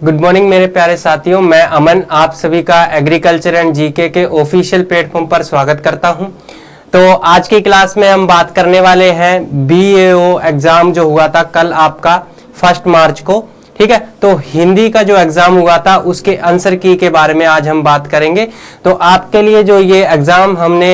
Good morning मेरे प्यारे साथियों, मैं अमन आप सभी का एग्रीकल्चर एंड जीके के ऑफिशियल प्लेटफॉर्म पर स्वागत करता हूं। तो आज की क्लास में हम बात करने वाले हैं बीएओ एग्जाम जो हुआ था कल आपका 1 मार्च को, ठीक है। तो हिंदी का जो एग्जाम हुआ था उसके आंसर की के बारे में आज हम बात करेंगे। तो आपके लिए जो ये एग्जाम हमने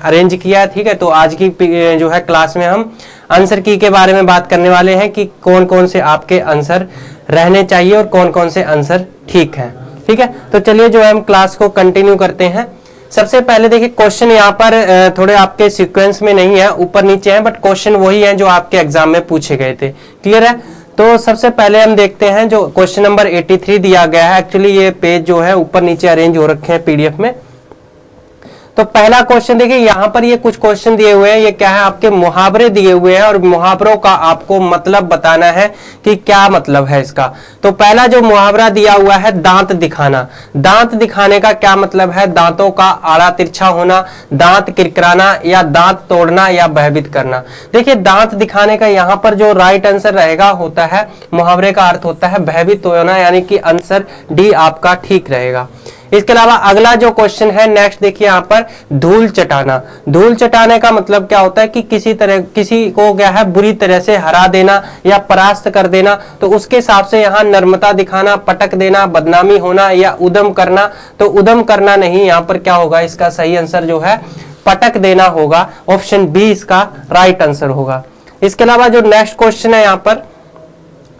अरेंज किया, ठीक है। तो आज की जो है क्लास में हम आंसर की के बारे में बात करने वाले हैं कि कौन कौन से आपके आंसर रहने चाहिए और कौन कौन से आंसर ठीक हैं, ठीक है। तो चलिए जो है हम क्लास को कंटिन्यू करते हैं। सबसे पहले देखिए क्वेश्चन यहाँ पर थोड़े आपके सीक्वेंस में नहीं है, ऊपर नीचे हैं, बट क्वेश्चन वही है जो आपके एग्जाम में पूछे गए थे। क्लियर है। तो सबसे पहले हम देखते हैं जो क्वेश्चन नंबर 83 दिया गया है। एक्चुअली ये पेज जो है ऊपर नीचे अरेंज हो रखे हैं पीडीएफ में। तो पहला क्वेश्चन देखिए, यहाँ पर ये कुछ क्वेश्चन दिए हुए हैं। ये क्या है, आपके मुहावरे दिए हुए हैं और मुहावरों का आपको मतलब बताना है कि क्या मतलब है इसका। तो पहला जो मुहावरा दिया हुआ है दांत दिखाना। दांत दिखाने का क्या मतलब है? दांतों का आड़ा तिरछा होना, दांत किरकिराना या दांत तोड़ना या भयभीत करना। देखिए दांत दिखाने का यहाँ पर जो राइट आंसर रहेगा होता है, मुहावरे का अर्थ होता है भयभीत होना, यानी कि आंसर डी आपका ठीक रहेगा। इसके अलावा अगला जो क्वेश्चन है नेक्स्ट देखिए यहाँ पर धूल चटाना। धूल चटाने का मतलब क्या होता है कि किसी को क्या है बुरी तरह से हरा देना या परास्त कर देना। तो उसके हिसाब से यहाँ नर्मता दिखाना, पटक देना, बदनामी होना या उदम करना। तो उदम करना नहीं, यहाँ पर क्या होगा, इसका सही आंसर जो है पटक देना होगा। ऑप्शन बी इसका राइट आंसर होगा। इसके अलावा जो नेक्स्ट क्वेश्चन है यहाँ पर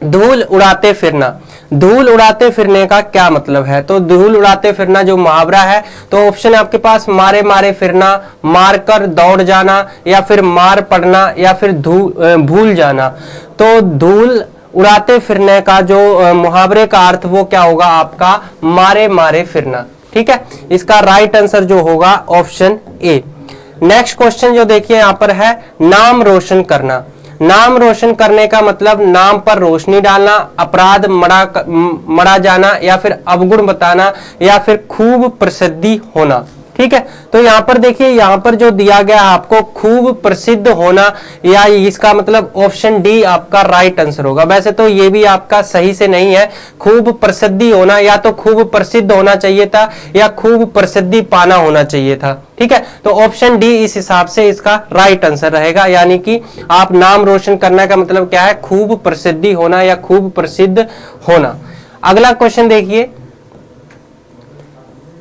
धूल उड़ाते फिरना। धूल उड़ाते फिरने का क्या मतलब है? तो धूल उड़ाते फिरना जो मुहावरा है, तो ऑप्शन है आपके पास मारे मारे फिरना, मार कर दौड़ जाना या फिर मार पड़ना या फिर भूल जाना। तो धूल उड़ाते फिरने का जो मुहावरे का अर्थ वो क्या होगा आपका मारे मारे फिरना, ठीक है। इसका राइट आंसर जो होगा ऑप्शन ए। नेक्स्ट क्वेश्चन जो देखिए यहाँ पर है नाम रोशन करना। नाम रोशन करने का मतलब नाम पर रोशनी डालना, अपराध मरा जाना या फिर अवगुण बताना या फिर खूब प्रसिद्धि होना, ठीक है। तो यहाँ पर देखिए, यहाँ पर जो दिया गया आपको खूब प्रसिद्ध होना, या इसका मतलब ऑप्शन डी आपका राइट आंसर होगा। वैसे तो ये भी आपका सही से नहीं है। खूब प्रसिद्धि होना या तो खूब प्रसिद्ध होना चाहिए था या खूब प्रसिद्धि पाना होना चाहिए था, ठीक है। तो ऑप्शन डी इस हिसाब से इसका राइट आंसर रहेगा, यानी कि आप नाम रोशन करने का मतलब क्या है, खूब प्रसिद्धि होना या खूब प्रसिद्ध होना। अगला क्वेश्चन देखिए,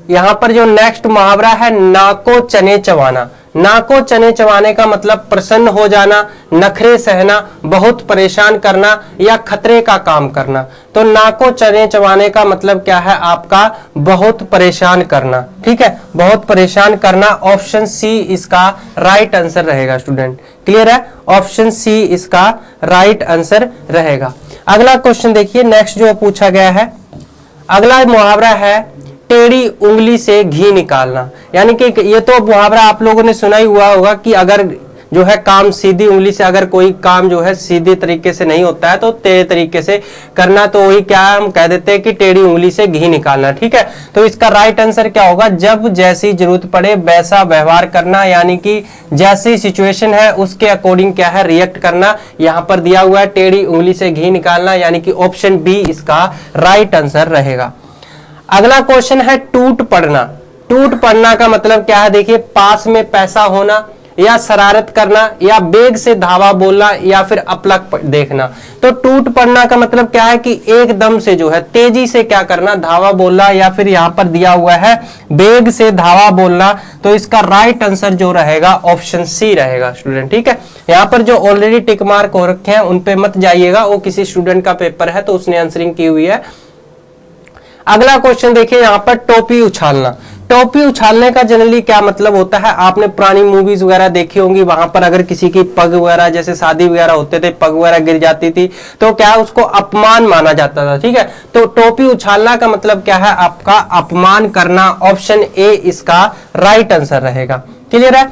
यहां पर जो नेक्स्ट मुहावरा है नाको चने चबाना। नाको चने चबाने का मतलब प्रसन्न हो जाना, नखरे सहना, बहुत परेशान करना या खतरे का काम करना। तो नाको चने चबाने का मतलब क्या है आपका बहुत परेशान करना, ठीक है, बहुत परेशान करना। ऑप्शन सी इसका राइट आंसर रहेगा स्टूडेंट। क्लियर है, ऑप्शन सी इसका राइट आंसर रहेगा। अगला क्वेश्चन देखिए, नेक्स्ट जो पूछा गया है, अगला मुहावरा है टेढ़ी उंगली से घी निकालना। यानी कि ये तो मुहावरा आप लोगों ने सुना ही हुआ होगा कि अगर जो है काम सीधी उंगली से, अगर कोई काम जो है सीधे तरीके से नहीं होता है तो टेढ़े तरीके से करना, तो वही क्या हम कह देते हैं कि टेढ़ी उंगली से घी निकालना, ठीक है। तो इसका राइट आंसर क्या होगा, जब जैसी जरूरत पड़े वैसा व्यवहार करना, यानी कि जैसी सिचुएशन है उसके अकॉर्डिंग क्या है रिएक्ट करना। यहाँ पर दिया हुआ है टेढ़ी उंगली से घी निकालना, यानी कि ऑप्शन बी इसका राइट आंसर रहेगा। अगला क्वेश्चन है टूट पड़ना। टूट पड़ना का मतलब क्या है, देखिए पास में पैसा होना या शरारत करना या बेग से धावा बोलना या फिर अपलक देखना। तो टूट पड़ना का मतलब क्या है कि एकदम से जो है तेजी से क्या करना, धावा बोलना या फिर यहाँ पर दिया हुआ है बेग से धावा बोलना। तो इसका राइट आंसर जो रहेगा ऑप्शन सी रहेगा स्टूडेंट, ठीक है। यहाँ पर जो ऑलरेडी टिक मार्क हो रखे हैं उन पे मत जाइएगा, वो किसी स्टूडेंट का पेपर है तो उसने आंसरिंग की हुई है। अगला क्वेश्चन देखिए, यहाँ पर टोपी उछालना। टोपी उछालने का जनरली क्या मतलब होता है, आपने पुरानी मूवीज वगैरह देखी होंगी, वहां पर अगर किसी की पग वगैरह, जैसे शादी वगैरह होते थे, पग वगैरह गिर जाती थी तो क्या उसको अपमान माना जाता था, ठीक है। तो टोपी उछालना का मतलब क्या है आपका अपमान करना। ऑप्शन ए इसका राइट आंसर रहेगा। क्लियर है।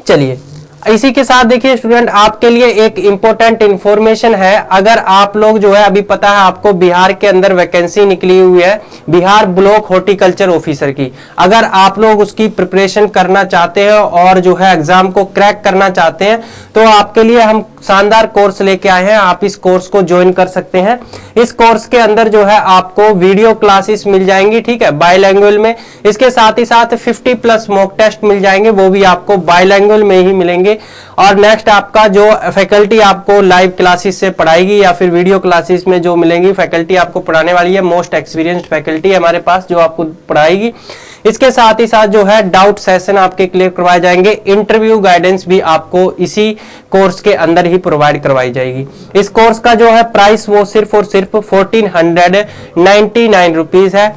चलिए इसी के साथ देखिए स्टूडेंट, आपके लिए एक इंपॉर्टेंट इंफॉर्मेशन है। अगर आप लोग जो है, अभी पता है आपको बिहार के अंदर वैकेंसी निकली हुई है बिहार ब्लॉक हॉर्टिकल्चर ऑफिसर की। अगर आप लोग उसकी प्रिपरेशन करना चाहते हैं और जो है एग्जाम को क्रैक करना चाहते हैं, तो आपके लिए हम शानदार कोर्स लेके आए हैं। आप इस कोर्स को ज्वाइन कर सकते हैं। इस कोर्स के अंदर जो है आपको वीडियो क्लासेस मिल जाएंगी, ठीक है, बायलैंग्वेज में। इसके साथ ही साथ 50+ मॉक टेस्ट मिल जाएंगे, वो भी आपको बायलैंग्वेज में ही मिलेंगे। और नेक्स्ट आपका जो फैकल्टी आपको लाइव क्लासेस से पढ़ाएगी या फिर वीडियो क्लासेस में जो मिलेंगी फैकल्टी आपको पढ़ाने वाली है, मोस्ट एक्सपीरियंस्ड फैकल्टी हमारे पास जो आपको पढ़ाएगी। इसके साथ ही साथ जो है डाउट सेशन आपके क्लियर करवाए जाएंगे। इंटरव्यू गाइडेंस भी आपको इसी कोर्स के अंदर ही प्रोवाइड करवाई जाएगी। इस कोर्स का जो है प्राइस वो सिर्फ और सिर्फ 1499 रुपीज है।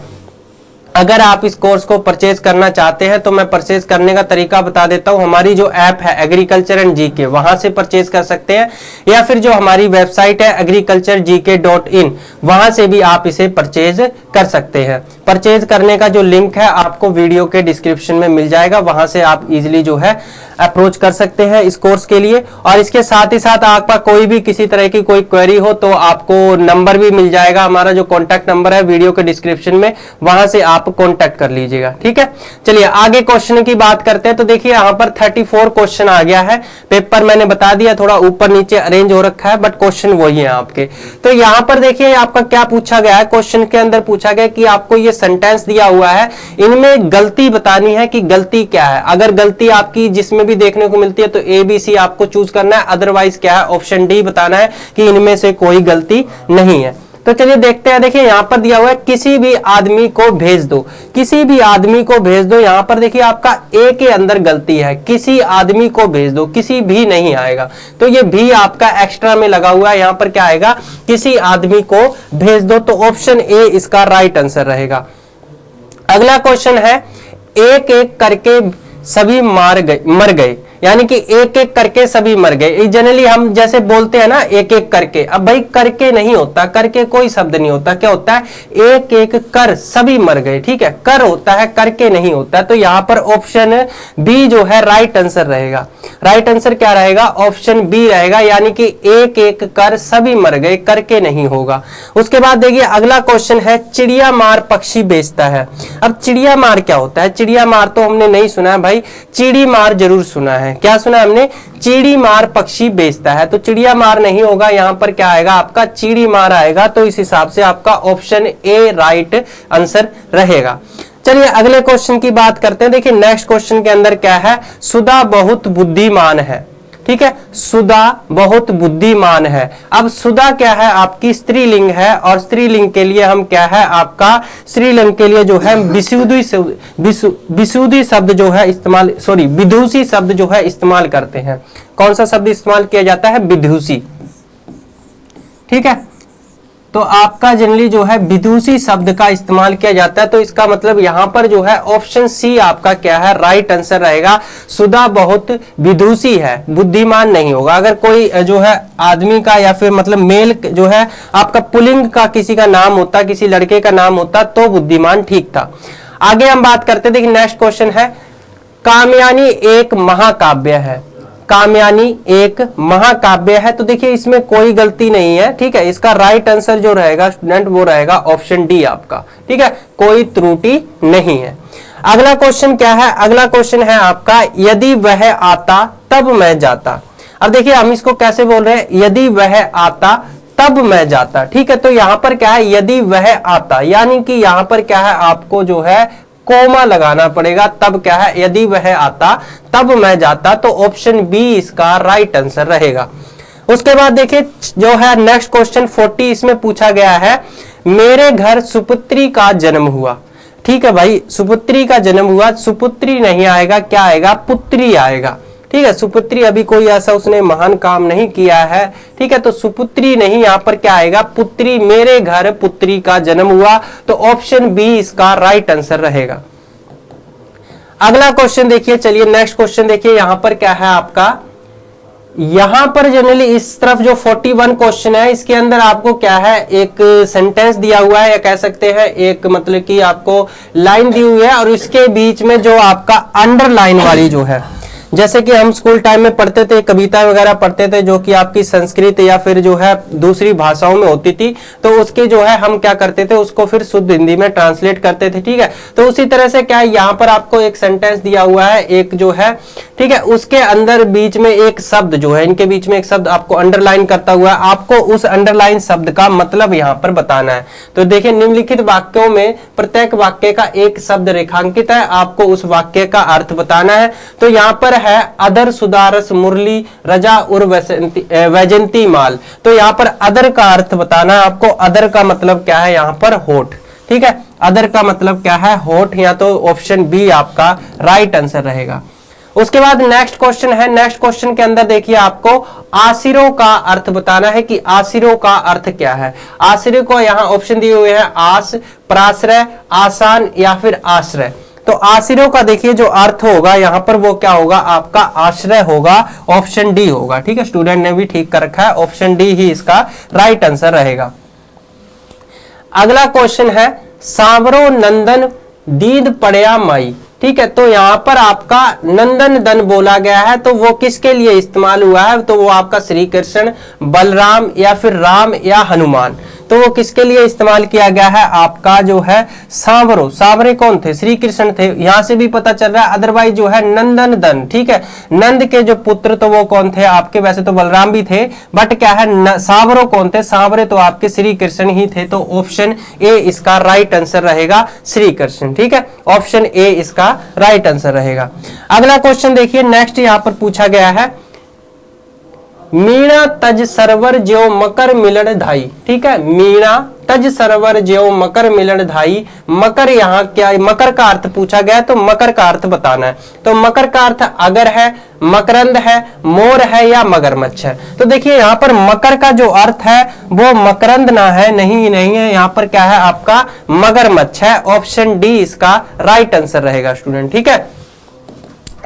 अगर आप इस कोर्स को परचेज करना चाहते हैं तो मैं परचेज करने का तरीका बता देता हूं। हमारी जो ऐप है एग्रीकल्चर एंड जीके, वहां से परचेज कर सकते हैं, या फिर जो हमारी वेबसाइट है agriculturegk.in, वहां से भी आप इसे परचेज कर सकते हैं। परचेज करने का जो लिंक है आपको वीडियो के डिस्क्रिप्शन में मिल जाएगा, वहां से आप इजिली जो है अप्रोच कर सकते हैं इस कोर्स के लिए। और इसके साथ ही साथ आपका कोई भी किसी तरह की कोई क्वेरी हो तो आपको नंबर भी मिल जाएगा, हमारा जो कॉन्टैक्ट नंबर है वीडियो के डिस्क्रिप्शन में, वहां से आप कॉन्टैक्ट कर लीजिएगा, ठीक है। चलिए आगे क्वेश्चन की बात करते हैं। तो देखिए यहाँ पर 34 क्वेश्चन आ गया है। पेपर मैंने बता दिया थोड़ा ऊपर नीचे अरेंज हो रखा है, बट क्वेश्चन वही है आपके। तो यहाँ पर देखिए आपका क्या पूछा गया है, क्वेश्चन के अंदर पूछा गया कि आपको ये सेंटेंस दिया हुआ है, इनमें गलती बतानी है कि गलती क्या है। अगर गलती आपकी जिसमें भी देखने को मिलती है तो ABC आपको चूज करना है, अदरवाइज क्या है ऑप्शन डी बताना है कि इनमें से कोई गलती नहीं है। तो चलिए देखते हैं। देखिए यहां पर दिया हुआ है किसी भी आदमी को भेज दो, किसी भी आदमी को भेज दो। यहां पर देखिए आपका ए के अंदर गलती है, किसी आदमी को भेज दो, किसी भी नहीं आएगा, तो ये भी आपका एक्स्ट्रा में लगा हुआ है। यहां पर क्या आएगा, किसी आदमी को भेज दो, तो ऑप्शन ए इसका राइट आंसर रहेगा। अगला क्वेश्चन है, एक एक करके सभी मर गए, यानी कि एक एक करके सभी मर गए। जनरली हम जैसे बोलते हैं ना एक एक करके, अब भाई करके नहीं होता, करके कोई शब्द नहीं होता, क्या होता है एक एक कर सभी मर गए, ठीक है, कर होता है करके नहीं होता। तो यहां पर ऑप्शन बी जो है राइट आंसर रहेगा। राइट आंसर क्या रहेगा, ऑप्शन बी रहेगा, यानी कि एक एक कर सभी मर गए, करके नहीं होगा। उसके बाद देखिए अगला क्वेश्चन है, चिड़िया मार पक्षी बेचता है। अब चिड़िया मार क्या होता है, चिड़िया मार तो हमने नहीं सुना है भाई, चिड़ी मार जरूर सुना है। क्या सुना है हमने, चिड़ी मार पक्षी बेचता है, तो चिड़िया मार नहीं होगा, यहां पर क्या आएगा आपका चिड़ी मार आएगा। तो इस हिसाब से आपका ऑप्शन ए राइट आंसर रहेगा। चलिए अगले क्वेश्चन की बात करते हैं। देखिए नेक्स्ट क्वेश्चन के अंदर क्या है, सुधा बहुत बुद्धिमान है, ठीक है, सुधा बहुत बुद्धिमान है। अब सुधा क्या है आपकी स्त्रीलिंग है, और स्त्रीलिंग के लिए हम क्या है आपका स्त्रीलिंग के लिए जो है विसुदी शब्द जो है इस्तेमाल, सॉरी विदुषी शब्द जो है इस्तेमाल करते हैं। कौन सा शब्द इस्तेमाल किया जाता है, विदुषी, ठीक है। तो आपका जनरली जो है विदुषी शब्द का इस्तेमाल किया जाता है। तो इसका मतलब यहां पर जो है ऑप्शन सी आपका क्या है राइट आंसर रहेगा। सुधा बहुत विदुषी है, बुद्धिमान नहीं होगा। अगर कोई जो है आदमी का या फिर मतलब मेल जो है आपका पुल्लिंग का किसी का नाम होता, किसी लड़के का नाम होता, तो बुद्धिमान ठीक था। आगे हम बात करते हैं। देखिए नेक्स्ट क्वेश्चन है, कामयानी एक महाकाव्य है। कामयानी एक महाकाव्य है, तो देखिए इसमें कोई गलती नहीं है, ठीक है। इसका राइट आंसर जो रहेगा स्टूडेंट वो रहेगा ऑप्शन डी आपका, ठीक है, कोई त्रुटि नहीं है। अगला क्वेश्चन क्या है, अगला क्वेश्चन है आपका, यदि वह आता तब मैं जाता। अब देखिए हम इसको कैसे बोल रहे हैं, यदि वह आता तब मैं जाता, ठीक है। तो यहां पर क्या है, यदि वह आता, यानी कि यहां पर क्या है आपको जो है कोमा लगाना पड़ेगा, तब क्या है यदि वह आता तब मैं जाता। तो ऑप्शन बी इसका राइट आंसर रहेगा। उसके बाद देखिए जो है नेक्स्ट क्वेश्चन 40, इसमें पूछा गया है, मेरे घर सुपुत्री का जन्म हुआ, ठीक है भाई, सुपुत्री का जन्म हुआ। सुपुत्री नहीं आएगा, क्या आएगा, पुत्री आएगा, ठीक है। सुपुत्री अभी कोई ऐसा उसने महान काम नहीं किया है, ठीक है, तो सुपुत्री नहीं, यहां पर क्या आएगा पुत्री। मेरे घर पुत्री का जन्म हुआ, तो ऑप्शन बी इसका राइट आंसर रहेगा। अगला क्वेश्चन देखिए, चलिए नेक्स्ट क्वेश्चन देखिए, यहां पर क्या है आपका, यहां पर जनरली इस तरफ जो 41 क्वेश्चन है इसके अंदर आपको क्या है एक सेंटेंस दिया हुआ है, या कह सकते हैं एक मतलब कि आपको लाइन दी हुई है, और इसके बीच में जो आपका अंडरलाइन वाली जो है, जैसे कि हम स्कूल टाइम में पढ़ते थे, कविता वगैरह पढ़ते थे जो कि आपकी संस्कृत या फिर जो है दूसरी भाषाओं में होती थी, तो उसके जो है हम क्या करते थे, उसको फिर शुद्ध हिंदी में ट्रांसलेट करते थे। ठीक है, तो उसी तरह से क्या है, यहाँ पर आपको एक सेंटेंस दिया हुआ है एक जो है, ठीक है, उसके अंदर बीच में एक शब्द जो है, इनके बीच में एक शब्द आपको अंडरलाइन करता हुआ है, आपको उस अंडरलाइन शब्द का मतलब यहाँ पर बताना है। तो देखिए, निम्नलिखित वाक्यों में प्रत्येक वाक्य का एक शब्द रेखांकित है, आपको उस वाक्य का अर्थ बताना है। तो यहाँ पर है अदर सुदारस मुरली रजा उर वैजंती माल। तो यहाँ पर अदर का अर्थ बताना है आपको। अदर का मतलब क्या है, यहाँ पर होठ। ठीक है, अदर का मतलब क्या है, होठ, या तो ऑप्शन बी आपका राइट आंसर रहेगा। उसके बाद नेक्स्ट क्वेश्चन है। नेक्स्ट क्वेश्चन के अंदर देखिए, आपको आशिरों का अर्थ बताना है कि आशिरों का अर्थ क्या है। आशिरों को यहाँ ऑप्शन दिए हुए हैं, आस, प्राश्रय, आसान या फिर आश्रय। तो आश्रयों का देखिए जो अर्थ होगा यहाँ पर वो क्या होगा, आपका आश्रय होगा, ऑप्शन डी होगा। ठीक है, स्टूडेंट ने भी ठीक कर रखा है, ऑप्शन डी ही इसका राइट आंसर रहेगा। अगला क्वेश्चन है, सांवरो नंदन दीद पड़या माई। ठीक है, तो यहां पर आपका नंदन दन बोला गया है, तो वो किसके लिए इस्तेमाल हुआ है, तो वो आपका श्री कृष्ण, बलराम या फिर राम या हनुमान। तो वो किसके लिए इस्तेमाल किया गया है, आपका जो है सांवरो। सांवरे कौन थे, श्री कृष्ण थे, यहां से भी पता चल रहा है। अदरवाइज जो है नंदन दन, ठीक है, नंद के जो पुत्र तो वो कौन थे आपके, वैसे तो बलराम भी थे, बट क्या है सांवरो कौन थे, सांवरे तो आपके श्री कृष्ण ही थे। तो ऑप्शन ए इसका राइट आंसर रहेगा, श्री कृष्ण। ठीक है, ऑप्शन ए इसका राइट आंसर रहेगा। अगला क्वेश्चन देखिए, नेक्स्ट यहां पर पूछा गया है, मीणा तज सरवर ज्यो मकर मिलन धाई। ठीक है, मीणा तज सरवर ज्यो मकर मिलन धाई। मकर यहाँ क्या, मकर का अर्थ पूछा गया, तो मकर का अर्थ बताना है। तो मकर का अर्थ अगर है, मकरंद है, मोर है या मगरमच्छ है। तो देखिए यहाँ पर मकर का जो अर्थ है वो मकरंद ना है, नहीं है, यहाँ पर क्या है आपका मगरमच्छ है। ऑप्शन डी इसका राइट आंसर रहेगा स्टूडेंट। ठीक है,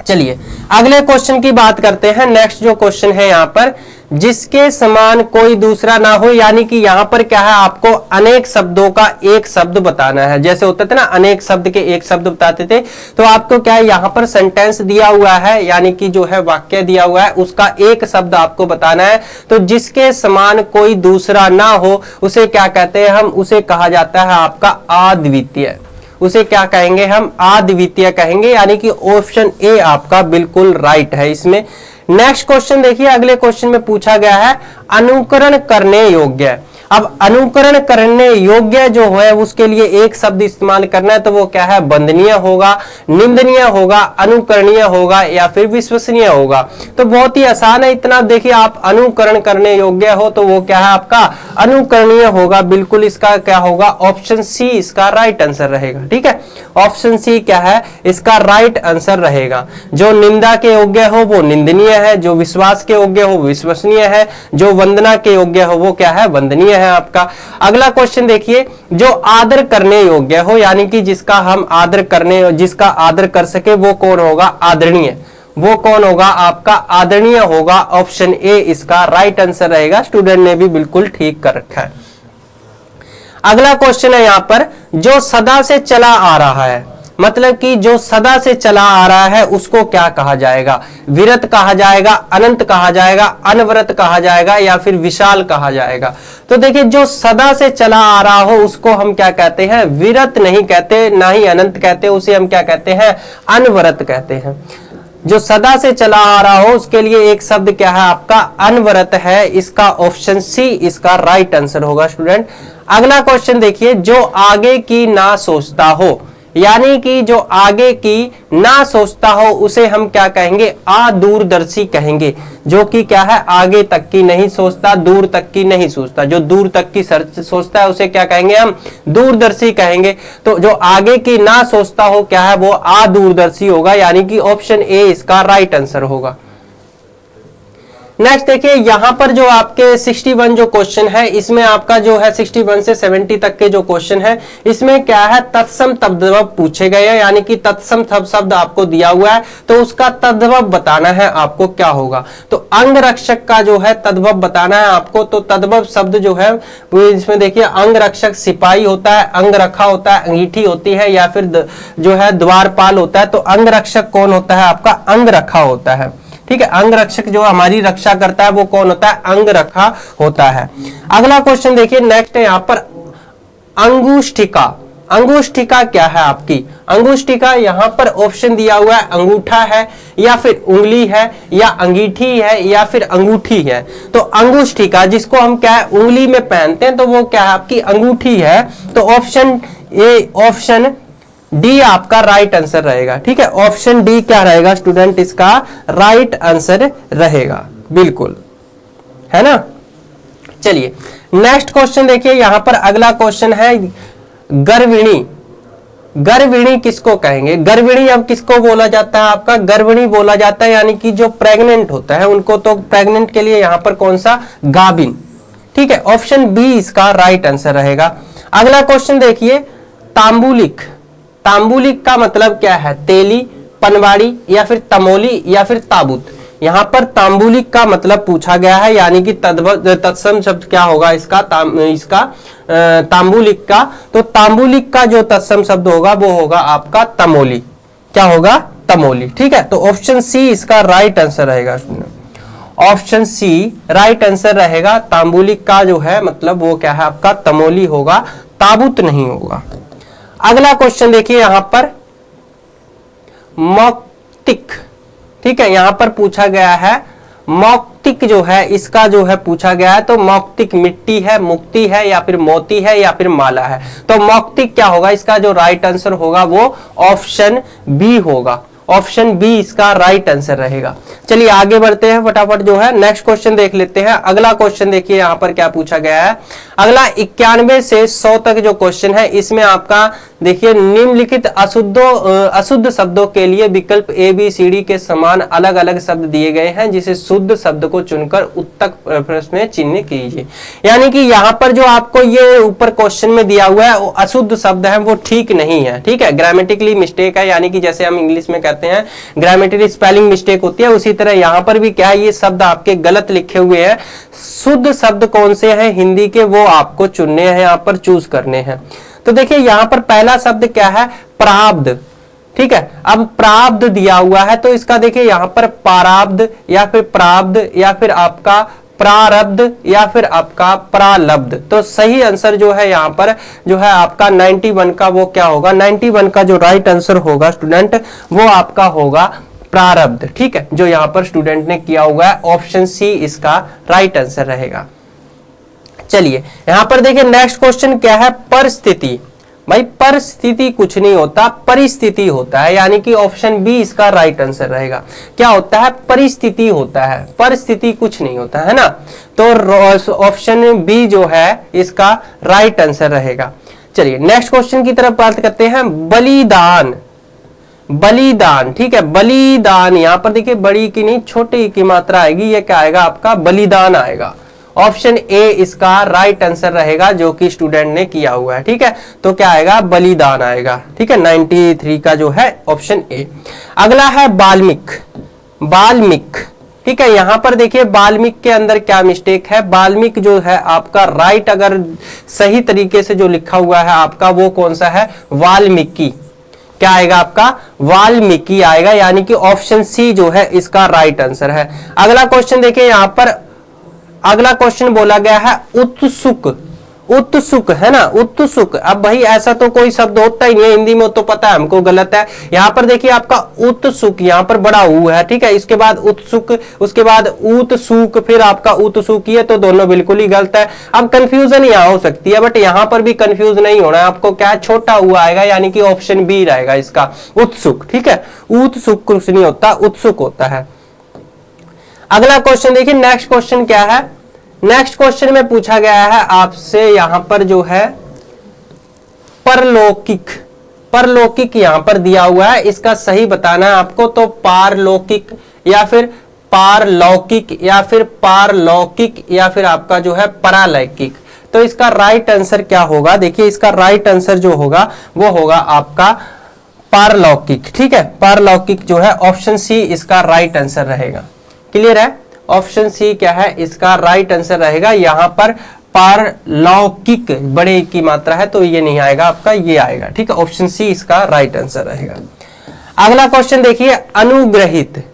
चलिए अगले क्वेश्चन की बात करते हैं। नेक्स्ट जो क्वेश्चन है यहाँ पर, जिसके समान कोई दूसरा ना हो, यानी कि यहाँ पर क्या है, आपको अनेक शब्दों का एक शब्द बताना है। जैसे होता था ना, अनेक शब्द के एक शब्द बताते थे, तो आपको क्या है, यहाँ पर सेंटेंस दिया हुआ है, यानी कि जो है वाक्य दिया हुआ है, उसका एक शब्द आपको बताना है। तो जिसके समान कोई दूसरा ना हो, उसे क्या कहते हैं हम, उसे कहा जाता है आपका अद्वितीय। उसे क्या कहेंगे हम, अद्वितीय कहेंगे, यानी कि ऑप्शन ए आपका बिल्कुल राइट है इसमें। नेक्स्ट क्वेश्चन देखिए, अगले क्वेश्चन में पूछा गया है, अनुकरण करने योग्य। अब अनुकरण करने योग्य जो है उसके लिए एक शब्द इस्तेमाल करना है, तो वो क्या है, वंदनीय होगा, निंदनीय होगा, अनुकरणीय होगा या फिर विश्वसनीय होगा। तो बहुत ही आसान है, इतना देखिए, आप अनुकरण करने योग्य हो तो वो क्या है आपका अनुकरणीय होगा, बिल्कुल इसका क्या होगा, ऑप्शन सी इसका राइट आंसर रहेगा। ठीक है, ऑप्शन सी क्या है इसका राइट आंसर रहेगा। जो निंदा के योग्य हो वो निंदनीय है, जो विश्वास के योग्य हो विश्वसनीय है, जो वंदना के योग्य हो वो क्या है, वंदनीय है आपका। अगला क्वेश्चन देखिए, जो आदर करने योग्य हो, यानी कि जिसका हम आदर करने, जिसका आदर कर सके वो कौन होगा, आदरणीय। वो कौन होगा आपका आदरणीय होगा, ऑप्शन ए इसका राइट आंसर रहेगा। स्टूडेंट ने भी बिल्कुल ठीक कर रखा है। अगला क्वेश्चन है यहाँ पर, जो सदा से चला आ रहा है, मतलब कि जो सदा से चला आ रहा है उसको क्या कहा जाएगा, विरत कहा जाएगा, अनंत कहा जाएगा, अनवरत कहा जाएगा या फिर विशाल कहा जाएगा। तो देखिए, जो सदा से चला आ रहा हो उसको हम क्या कहते हैं, विरत नहीं कहते, ना ही अनंत कहते, उसे हम क्या कहते हैं, अनवरत कहते हैं। जो सदा से चला आ रहा हो उसके लिए एक शब्द क्या है आपका, अनवरत है। इसका ऑप्शन सी इसका राइट आंसर होगा स्टूडेंट। अगला क्वेश्चन देखिए, जो आगे की ना सोचता हो, यानी कि जो आगे की ना सोचता हो उसे हम क्या कहेंगे, अदूरदर्शी कहेंगे। जो कि क्या है, आगे तक की नहीं सोचता, दूर तक की नहीं सोचता, जो दूर तक की सोचता है उसे क्या कहेंगे हम, दूरदर्शी कहेंगे। तो जो आगे की ना सोचता हो क्या है, वो अदूरदर्शी होगा, यानी कि ऑप्शन ए इसका राइट आंसर होगा। नेक्स्ट देखिए यहां पर जो आपके 61 जो क्वेश्चन है, इसमें आपका जो है 61 से 70 तक के जो क्वेश्चन है, इसमें क्या है, तत्सम तद्भव पूछे गए हैं, यानी कि तत्सम शब्द आपको दिया हुआ है तो उसका तद्भव बताना है आपको क्या होगा। तो अंगरक्षक का जो है तद्भव बताना है आपको। तो तद्भव शब्द जो है वो इसमें देखिए, अंगरक्षक सिपाही होता है, अंगरखा होता है, अंगीठी होती है, या फिर जो है द्वारपाल होता है। तो अंगरक्षक कौन होता है, आपका अंगरखा होता है। ठीक है, अंगरक्षक जो हमारी रक्षा करता है वो कौन होता है, अंगरखा होता है। अगला क्वेश्चन देखिए, नेक्स्ट है यहां पर अंगुष्ठिका। अंगुष्ठिका क्या है आपकी, अंगुष्ठिका यहां पर ऑप्शन दिया हुआ है, अंगूठा है या फिर उंगली है या अंगीठी है या फिर अंगूठी है। तो अंगुष्ठिका जिसको हम क्या है उंगली में पहनते हैं, तो वो क्या है आपकी अंगूठी है। तो ऑप्शन ए, ऑप्शन डी आपका राइट आंसर रहेगा। ठीक है, ऑप्शन डी क्या रहेगा स्टूडेंट, इसका राइट आंसर रहेगा, बिल्कुल, है ना। चलिए नेक्स्ट क्वेश्चन देखिए, यहां पर अगला क्वेश्चन है गर्भिणी। गर्भिणी किसको कहेंगे, गर्भिणी अब किसको बोला जाता है, आपका गर्भिणी बोला जाता है यानी कि जो प्रेग्नेंट होता है उनको। तो प्रेग्नेंट के लिए यहां पर कौन सा, गाभिन। ठीक है, ऑप्शन बी इसका राइट आंसर रहेगा। अगला क्वेश्चन देखिए, तांबुलिक। तांबुलिक का मतलब क्या है, तेली, पनवाड़ी या फिर तमोली या फिर ताबूत। यहां पर तांबुलिक का मतलब पूछा गया है, यानी कि तत्सम शब्द क्या होगा इसका, तांबुलिक का। तो तांबुलिक का जो तत्सम शब्द होगा वो होगा आपका तमोली। क्या होगा, तमोली। ठीक है, तो ऑप्शन सी इसका राइट आंसर रहेगा। ऑप्शन सी राइट आंसर रहेगा। तांबुलिक का जो है मतलब वो क्या है आपका तमोली होगा, ताबूत नहीं होगा। अगला क्वेश्चन देखिए यहां पर मौक्तिक। ठीक है, यहां पर पूछा गया है मौक्तिक जो है, इसका जो है पूछा गया है। तो मौक्तिक मिट्टी है, मुक्ति है या फिर मोती है या फिर माला है। तो मौक्तिक क्या होगा, इसका जो राइट आंसर होगा वो ऑप्शन बी होगा। ऑप्शन बी इसका राइट आंसर रहेगा। चलिए आगे बढ़ते हैं, फटाफट जो है नेक्स्ट क्वेश्चन देख लेते हैं। अगला क्वेश्चन देखिए यहां पर क्या पूछा गया है। अगला 91 से 100 तक जो क्वेश्चन है, इसमें आपका देखिए निम्नलिखित अशुद्ध शब्दों के लिए विकल्प ए बी सी डी के समान अलग अलग शब्द दिए गए हैं, जिसे शुद्ध शब्द को चुनकर उत्तर प्रश्न में चिन्ह कीजिए। यानी कि यहाँ पर जो आपको ये ऊपर क्वेश्चन में दिया हुआ है वो अशुद्ध शब्द है, वो ठीक नहीं है। ठीक है, ग्रामेटिकली मिस्टेक है, यानी कि जैसे हम इंग्लिश में कहते हैं ग्रामेटिकली स्पेलिंग मिस्टेक होती है, उसी तरह यहाँ पर भी क्या है, ये शब्द आपके गलत लिखे हुए हैं। शुद्ध शब्द कौन से हैं हिंदी के, वो आपको चुनने हैं, यहाँ पर चूज करने हैं। तो देखिए यहां पर पहला शब्द क्या है, प्राब्ध। ठीक है, अब प्राब्ध दिया हुआ है तो इसका देखिए यहां पर पाराब्ध या फिर प्राब्ध या फिर आपका प्रारब्ध या फिर आपका प्रालब्ध। तो सही आंसर जो है यहां पर जो है आपका 91 का वो क्या होगा, 91 का जो राइट आंसर होगा स्टूडेंट वो आपका होगा प्रारब्ध। ठीक है, जो यहां पर स्टूडेंट ने किया हुआ है, ऑप्शन सी इसका राइट आंसर रहेगा। चलिए यहां पर देखिए नेक्स्ट क्वेश्चन क्या है, परिस्थिति। भाई परिस्थिति कुछ नहीं होता, परिस्थिति होता है, यानी कि ऑप्शन बी इसका राइट आंसर रहेगा। क्या होता है, परिस्थिति होता है, परिस्थिति कुछ नहीं होता है ना। तो ऑप्शन बी जो है इसका राइट आंसर रहेगा। चलिए नेक्स्ट क्वेश्चन की तरफ बात करते हैं, बलिदान। बलिदान, ठीक है, बलिदान यहां पर देखिए बड़ी की नहीं छोटी की मात्रा आएगी, ये क्या आएगा आपका बलिदान आएगा। ऑप्शन ए इसका राइट आंसर रहेगा, जो कि स्टूडेंट ने किया हुआ है। ठीक है, तो क्या आएगा, बलिदान आएगा। ठीक है, 93 का जो है ऑप्शन ए। अगला है बाल्मीक। बाल्मीक, ठीक है, यहां पर देखिए बाल्मीक के अंदर क्या मिस्टेक है, बाल्मीक जो है आपका राइट अगर सही तरीके से जो लिखा हुआ है आपका वो कौन सा है, वाल्मीकि। क्या आएगा आपका, वाल्मीकि आएगा, यानी कि ऑप्शन सी जो है इसका राइट आंसर है। अगला क्वेश्चन देखिए यहां पर, अगला क्वेश्चन बोला गया है उत्सुक। उत्सुक है ना, उत्सुक। अब भाई ऐसा तो कोई शब्द होता ही नहीं है हिंदी में, तो पता है हमको गलत है। यहां पर देखिए आपका उत्सुक, यहां पर बड़ा ऊ है। ठीक है, इसके बाद उत्सुक, उसके बाद उत्सुक, फिर आपका उत्सुक, ये तो दोनों बिल्कुल ही गलत है। अब कंफ्यूजन यहां हो सकती है, बट यहां पर भी कंफ्यूज नहीं होना है आपको। क्या छोटा हुआ आएगा, यानी कि ऑप्शन बी रहेगा इसका, उत्सुक। ठीक है, उत्सुक कुछ नहीं होता, उत्सुक होता है। अगला क्वेश्चन देखिए, नेक्स्ट क्वेश्चन क्या है, नेक्स्ट क्वेश्चन में पूछा गया है आपसे यहां पर जो है परलौकिक। परलौकिक यहां पर दिया हुआ है, इसका सही बताना है आपको। तो पारलौकिक या फिर पारलौकिक या फिर पारलौकिक या फिर आपका जो है परालौकिक। तो इसका राइट आंसर क्या होगा, देखिए इसका राइट आंसर जो होगा वो होगा आपका पारलौकिक। ठीक है, पारलौकिक जो है ऑप्शन सी इसका राइट आंसर रहेगा। क्लियर है, ऑप्शन सी क्या है इसका राइट आंसर रहेगा। यहां पर पारलौकिक बड़े की मात्रा है तो ये नहीं आएगा आपका, ये आएगा। ठीक है, ऑप्शन सी इसका राइट आंसर रहेगा। अगला क्वेश्चन देखिए, अनुग्रहित।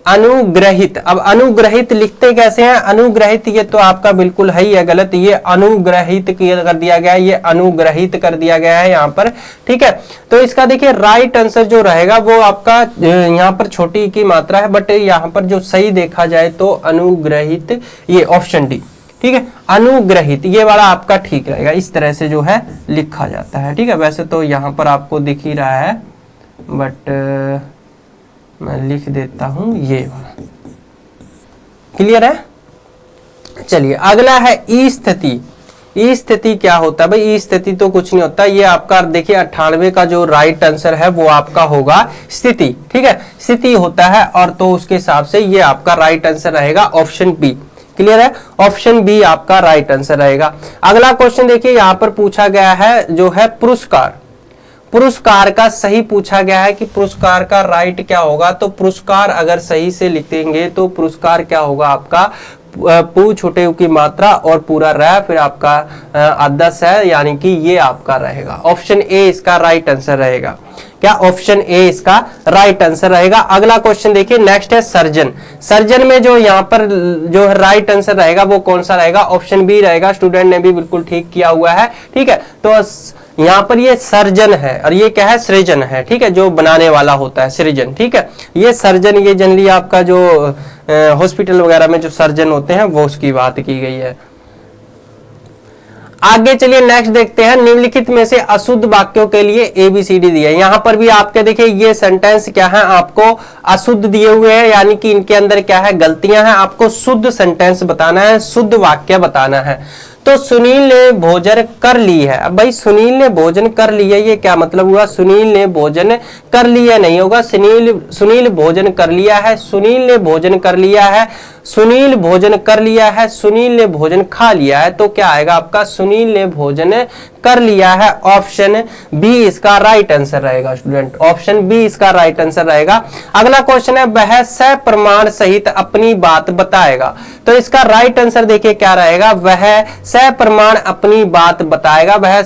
अनुग्रहित, अब अनुग्रहित लिखते कैसे हैं, अनुग्रहित ये तो आपका बिल्कुल है ही है गलत, ये अनुग्रहित कर दिया गया है, ये अनुग्रहित कर दिया गया है यहाँ पर। ठीक है, तो इसका देखिए राइट आंसर जो रहेगा वो आपका यहाँ पर छोटी की मात्रा है, बट यहाँ पर जो सही देखा जाए तो अनुग्रहित, ये ऑप्शन डी। ठीक है, अनुग्रहित ये वाला आपका ठीक रहेगा, इस तरह से जो है लिखा जाता है। ठीक है, वैसे तो यहाँ पर आपको दिख ही रहा है, बट मैं लिख देता हूं ये वाला। क्लियर है, चलिए अगला है ई स्थिति। ई स्थिति क्या होता है भाई, ई स्थिति तो कुछ नहीं होता, ये आपका देखिए 98 का जो राइट आंसर है वो आपका होगा स्थिति। ठीक है, स्थिति होता है, और तो उसके हिसाब से ये आपका राइट आंसर रहेगा ऑप्शन बी। क्लियर है, ऑप्शन बी आपका राइट आंसर रहेगा। अगला क्वेश्चन देखिए यहां पर पूछा गया है जो है पुरस्कार। पुरस्कार का सही पूछा गया है कि पुरस्कार का राइट क्या होगा, तो पुरस्कार अगर सही से लिखेंगे तो पुरस्कार क्या होगा आपका पू छोटे की मात्रा और पूरा रह फिर आपका आदर्श है, यानी कि ये आपका रहेगा ऑप्शन ए इसका राइट आंसर रहेगा। क्या, ऑप्शन ए इसका राइट आंसर रहेगा। अगला क्वेश्चन देखिए, नेक्स्ट है सर्जन। सर्जन में जो यहाँ पर जो राइट आंसर रहेगा वो कौन सा रहेगा, ऑप्शन बी रहेगा। स्टूडेंट ने भी बिल्कुल ठीक किया हुआ है। ठीक है, तो यहाँ पर ये सर्जन है और ये क्या है, सृजन है। ठीक है, जो बनाने वाला होता है सृजन। ठीक है, ये सर्जन, ये जनरली आपका जो हॉस्पिटल वगैरह में जो सर्जन होते हैं वो उसकी बात की गई है। आगे चलिए नेक्स्ट देखते हैं, निम्नलिखित में से अशुद्ध वाक्यों के लिए ABCD दिया है। यहां पर भी आपके देखिए ये सेंटेंस क्या है, आपको अशुद्ध दिए हुए हैं, यानी कि इनके अंदर क्या है, गलतियां हैं। आपको शुद्ध सेंटेंस बताना है, शुद्ध वाक्य बताना है। तो सुनील ने भोजन कर ली है। अब भाई सुनील ने भोजन कर लिया, ये क्या मतलब हुआ, सुनील ने भोजन कर लिया नहीं होगा, सुनील भोजन कर लिया है, सुनील ने भोजन कर लिया है, सुनील भोजन कर लिया है, सुनील ने भोजन खा लिया है। तो क्या आएगा आपका, सुनील ने भोजन कर लिया है। ऑप्शन बी इसका राइट आंसर रहेगा स्टूडेंट, ऑप्शन बी इसका राइट आंसर रहेगा। अगला क्वेश्चन है, वह सप्रमाण सहित अपनी बात बताएगा। तो इसका राइट आंसर देखिए क्या रहेगा, वह सप्रमाण अपनी बात बताएगा, वह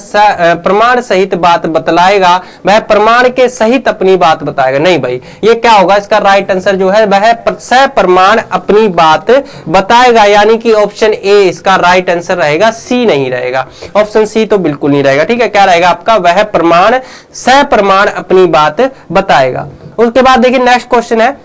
प्रमाण सहित बात बतलाएगा, वह प्रमाण के सहित अपनी बात बताएगा। नहीं भाई, ये क्या होगा, इसका राइट आंसर जो है वह सप्रमाण अपनी बात बताएगा, यानी कि ऑप्शन ए इसका राइट आंसर रहेगा, सी नहीं रहेगा। ऑप्शन सी तो बिल्कुल नहीं रहेगा। ठीक है, क्या रहेगा आपका, वह प्रमाण सप्रमाण अपनी बात बताएगा। उसके बाद देखिए नेक्स्ट क्वेश्चन है,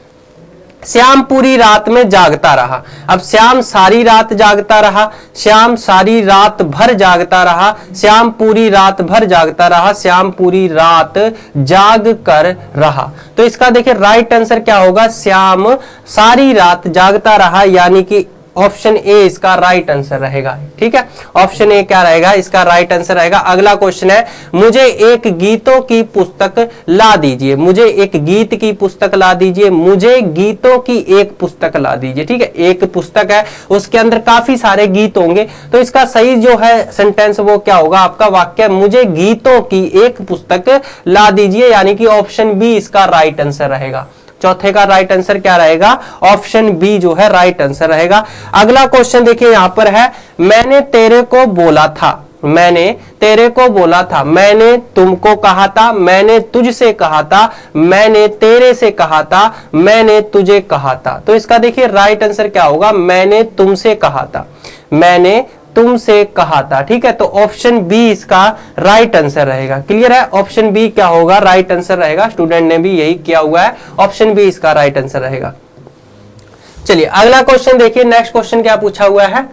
श्याम पूरी रात में जागता रहा। अब श्याम सारी रात जागता रहा, श्याम सारी रात भर जागता रहा, श्याम पूरी रात भर जागता रहा, श्याम पूरी रात जाग कर रहा। तो इसका देखिए राइट आंसर क्या होगा, श्याम सारी रात जागता रहा, यानी कि ऑप्शन ए इसका राइट आंसर रहेगा। ठीक है, ऑप्शन ए क्या रहेगा, इसका राइट आंसर रहेगा। अगला क्वेश्चन है, मुझे एक गीतों की पुस्तक ला दीजिए, मुझे एक गीत की पुस्तक ला दीजिए, मुझे गीतों की एक पुस्तक ला दीजिए। ठीक है, एक पुस्तक है, उसके अंदर काफी सारे गीत होंगे, तो इसका सही जो है सेंटेंस वो क्या होगा आपका वाक्य, मुझे गीतों की एक पुस्तक ला दीजिए, यानी कि ऑप्शन बी इसका राइट आंसर रहेगा। चौथे का राइट आंसर क्या रहेगा, ऑप्शन बी जो है राइट आंसर रहेगा। अगला क्वेश्चन देखिए यहां पर है, मैंने तेरे को बोला था, मैंने तेरे को बोला था, मैंने तुमको कहा था, मैंने तुझसे कहा था, मैंने तेरे से कहा था, मैंने तुझे कहा था। तो इसका देखिए राइट आंसर क्या होगा, मैंने तुमसे कहा था, मैंने तुमसे कहा था। ठीक है, तो ऑप्शन बी इसका राइट आंसर रहेगा। क्लियर है, ऑप्शन बी क्या होगा, राइट आंसर रहेगा। स्टूडेंट ने भी यही किया हुआ है, ऑप्शन बी इसका राइट आंसर रहेगा। चलिए अगला क्वेश्चन देखिए, नेक्स्ट क्वेश्चन क्या पूछा हुआ है।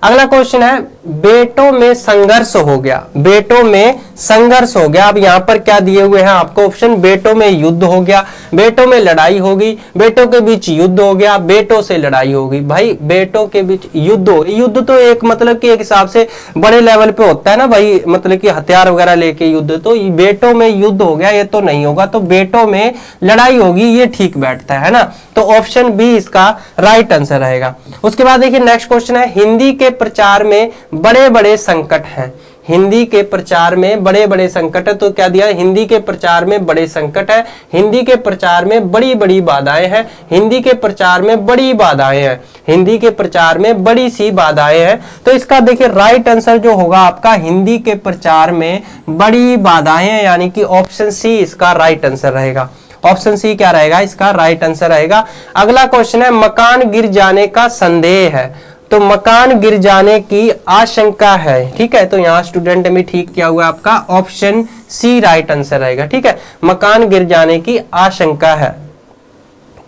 अगला क्वेश्चन है, बेटों में संघर्ष हो गया, बेटों में संघर्ष हो गया। अब यहां पर क्या दिए हुए हैं आपको ऑप्शन, बेटों में युद्ध हो गया, बेटों में लड़ाई होगी, बेटों के बीच युद्ध हो गया, बेटों से लड़ाई होगी। भाई बेटों के बीच युद्ध हो, युद्ध तो एक मतलब कि एक हिसाब से बड़े लेवल पे होता है ना भाई, मतलब कि हथियार वगैरह लेके युद्ध, तो बेटों में युद्ध हो गया ये तो नहीं होगा, तो बेटों में लड़ाई होगी ये ठीक बैठता है ना, तो ऑप्शन बी इसका राइट आंसर रहेगा। उसके बाद देखिए नेक्स्ट क्वेश्चन है, हिंदी के प्रचार में बड़े बड़े संकट हैं, हिंदी के प्रचार में बड़े बड़े संकट है, तो क्या दिया है, हिंदी के प्रचार में बड़े संकट है, हिंदी के प्रचार में बड़ी बड़ी बाधाएं हैं, हिंदी के प्रचार में बड़ी बाधाएं हैं, हिंदी के प्रचार में बड़ी सी बाधाएं हैं। तो इसका देखिए राइट आंसर जो होगा आपका, हिंदी के प्रचार में बड़ी बाधाएं हैं, यानी कि ऑप्शन सी इसका राइट आंसर रहेगा। ऑप्शन सी क्या रहेगा, इसका राइट आंसर रहेगा। अगला क्वेश्चन है, मकान गिर जाने का संदेह है, तो मकान गिर जाने की आशंका है, ठीक है, तो यहां स्टूडेंट ने ठीक किया हुआ आपका ऑप्शन सी राइट आंसर रहेगा, ठीक है, मकान गिर जाने की आशंका है।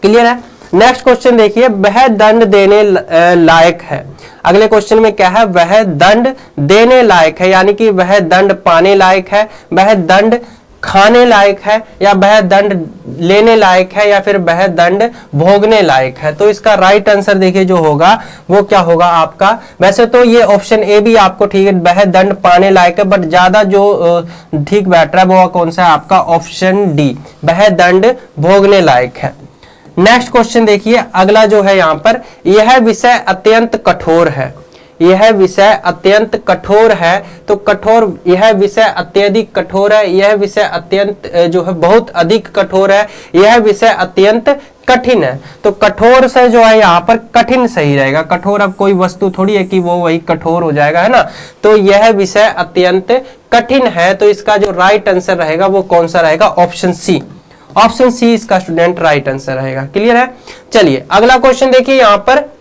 क्लियर है। नेक्स्ट क्वेश्चन देखिए, वह दंड देने लायक है, अगले क्वेश्चन में क्या है, वह दंड देने लायक है, यानी कि वह दंड पाने लायक है, वह दंड खाने लायक है, या वह दंड लेने लायक है, या फिर वह दंड भोगने लायक है। तो इसका राइट आंसर देखिए जो होगा वो क्या होगा आपका, वैसे तो ये ऑप्शन ए भी आपको ठीक है, वह दंड पाने लायक है, बट ज्यादा जो ठीक बैठ रहा है वो कौन सा है आपका, ऑप्शन डी, वह दंड भोगने लायक है। नेक्स्ट क्वेश्चन देखिए, अगला जो है यहां पर, यह विषय अत्यंत कठोर है, यह विषय अत्यंत कठोर है, तो कठोर, यह विषय अत्यधिक कठोर है, यह विषय अत्यंत जो है बहुत अधिक कठोर है, यह विषय अत्यंत कठिन है, तो कठोर से जो है यहाँ पर कठिन सही रहेगा। कठोर अब कोई वस्तु थोड़ी है कि वो वही कठोर हो जाएगा, है ना, तो यह विषय अत्यंत कठिन है, तो इसका जो राइट आंसर रहेगा वो कौन सा रहेगा, ऑप्शन सी, ऑप्शन सी इसका स्टूडेंट राइट आंसर रहेगा। क्लियर है। चलिए अगला क्वेश्चन देखिए, यहां पर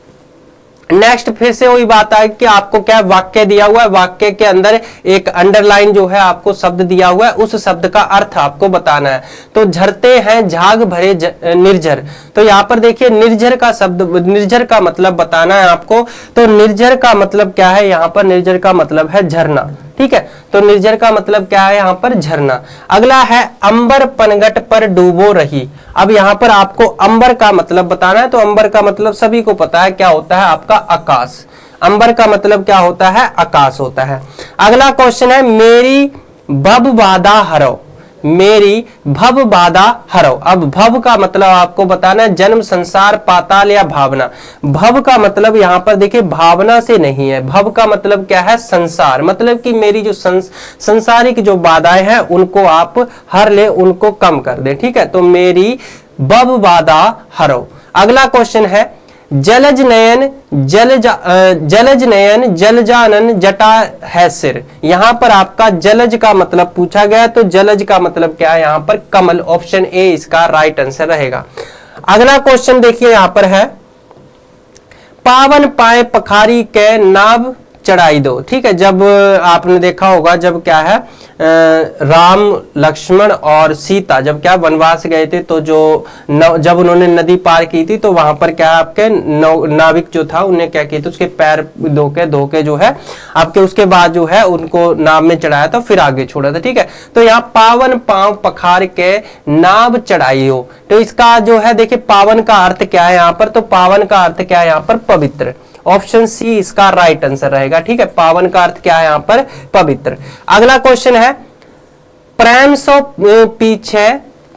नेक्स्ट फिर से वही बात है कि आपको क्या वाक्य दिया हुआ है, वाक्य के अंदर एक अंडरलाइन जो है आपको शब्द दिया हुआ है, उस शब्द का अर्थ आपको बताना है। तो झरते हैं झाग भरे निर्झर, तो यहाँ पर देखिए निर्झर का शब्द, निर्झर का मतलब बताना है आपको, तो निर्झर का मतलब क्या है, यहाँ पर निर्झर का मतलब है झरना, ठीक है, तो निर्झर का मतलब क्या है यहाँ पर, झरना। अगला है, अंबर पनघट पर डूबो रही, अब यहाँ पर आपको अंबर का मतलब बताना है, तो अंबर का मतलब सभी को पता है क्या होता है आपका, आकाश, अंबर का मतलब क्या होता है, आकाश होता है। अगला क्वेश्चन है, मेरी भव बाधा हरो, मेरी भव बाधा हरो, अब भव का मतलब आपको बताना है जन्म, संसार, पाताल या भावना। भव का मतलब यहां पर देखिए भावना से नहीं है, भव का मतलब क्या है, संसार, मतलब कि मेरी जो संसारिक जो बाधाएं हैं उनको आप हर ले, उनको कम कर दे, ठीक है, तो मेरी भव बाधा हरो। अगला क्वेश्चन है, जलज नयन जलज नयन जलजानन जटा है सिर, यहां पर आपका जलज का मतलब पूछा गया, तो जलज का मतलब क्या है यहाँ पर, कमल, ऑप्शन ए इसका राइट आंसर रहेगा। अगला क्वेश्चन देखिए यहां पर है, पावन पाए पखारी के नाव चढ़ाई दो, ठीक है, जब आपने देखा होगा जब क्या है राम, लक्ष्मण और सीता जब क्या वनवास गए थे, तो जो जब उन्होंने नदी पार की थी, तो वहां पर क्या आपके नाविक जो था उन्हें क्या किया था, उसके पैर धो के जो है आपके, उसके बाद जो है उनको नाव में चढ़ाया था, फिर आगे छोड़ा था, ठीक है, तो यहाँ पावन पांव पखार के नाव चढ़ाई हो, तो इसका जो है देखिए पावन का अर्थ क्या है यहाँ पर, तो पावन का अर्थ क्या है यहाँ पर, पवित्र, ऑप्शन सी इसका राइट आंसर रहेगा, ठीक है, पावन का अर्थ क्या है यहाँ पर, पवित्र। अगला क्वेश्चन है, प्रेम सो पीछे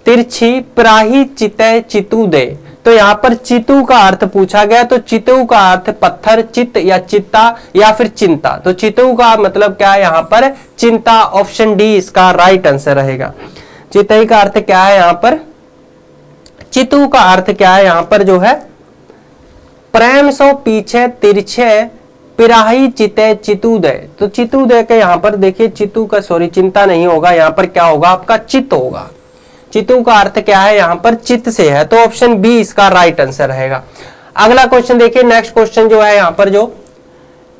तिरछी प्राही चिते चितु दे, तो यहाँ पर चितु का अर्थ पूछा गया, तो चितु का अर्थ पत्थर, चित्त या चित्ता या फिर चिंता, तो चितु का मतलब क्या है यहाँ पर, चिंता, ऑप्शन डी इसका राइट आंसर रहेगा। चितई का अर्थ क्या है यहाँ पर, चितु का अर्थ क्या है यहाँ पर जो है, प्रेम सो पीछे तिरछे पिराही चिते चितुदय, तो चितुदय के यहाँ पर देखिए चितु का सॉरी चिंता नहीं होगा, यहाँ पर क्या होगा आपका, चित्त होगा, चितु का अर्थ क्या है यहाँ पर, चित्त से है, तो ऑप्शन बी इसका राइट आंसर रहेगा। अगला क्वेश्चन देखिए, नेक्स्ट क्वेश्चन जो है यहाँ पर जो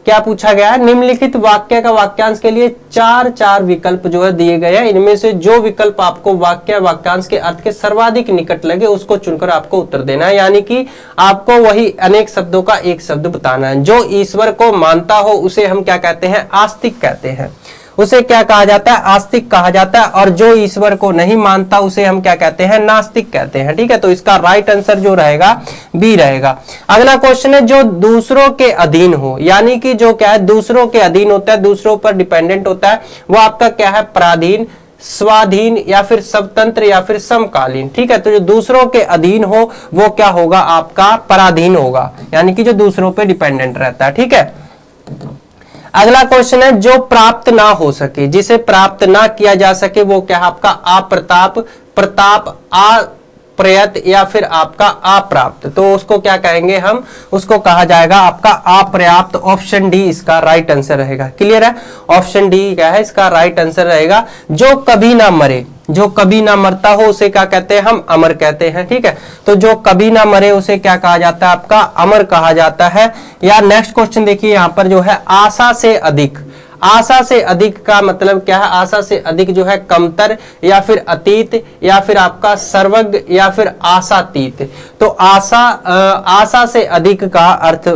क्या पूछा गया है, निम्नलिखित वाक्य का वाक्यांश के लिए चार विकल्प जो है दिए गए हैं, इनमें से जो विकल्प आपको वाक्य वाक्यांश के अर्थ के सर्वाधिक निकट लगे उसको चुनकर आपको उत्तर देना है। यानी कि आपको वही अनेक शब्दों का एक शब्द बताना है। जो ईश्वर को मानता हो उसे हम क्या कहते हैं, आस्तिक कहते हैं, उसे क्या कहा जाता है, आस्तिक कहा जाता है। और जो ईश्वर को नहीं मानता उसे हम क्या कहते हैं, नास्तिक कहते हैं। ठीक है, तो इसका राइट आंसर जो रहेगा बी रहेगा। अगला क्वेश्चन है, जो दूसरों के अधीन हो, यानी कि जो क्या है दूसरों के अधीन होता है, दूसरों पर डिपेंडेंट होता है, वो आपका क्या है, पराधीन, स्वाधीन या फिर स्वतंत्र या फिर समकालीन। ठीक है, तो जो दूसरों के अधीन हो वो क्या होगा, आपका पराधीन होगा, यानी कि जो दूसरों पे डिपेंडेंट रहता है। ठीक है, अगला क्वेश्चन है, जो प्राप्त ना हो सके, जिसे प्राप्त ना किया जा सके, वो क्या है आपका अप्रताप, प्रताप, अप्रयत या फिर आपका अप्राप्त। तो उसको क्या कहेंगे हम, उसको कहा जाएगा आपका अपर्याप्त। ऑप्शन डी इसका राइट आंसर रहेगा। क्लियर है, ऑप्शन डी क्या है इसका राइट आंसर रहेगा। जो कभी ना मरे, जो कभी ना मरता हो उसे क्या कहते हैं, हम अमर कहते हैं। ठीक है, तो जो कभी ना मरे उसे क्या कहा जाता है, आपका अमर कहा जाता है। या नेक्स्ट क्वेश्चन देखिए, यहां पर जो है आशा से अधिक, आशा से अधिक का मतलब क्या है, आशा से अधिक जो है कमतर या फिर अतीत या फिर आपका सर्वज्ञ या फिर आशातीत। तो आशा से अधिक का अर्थ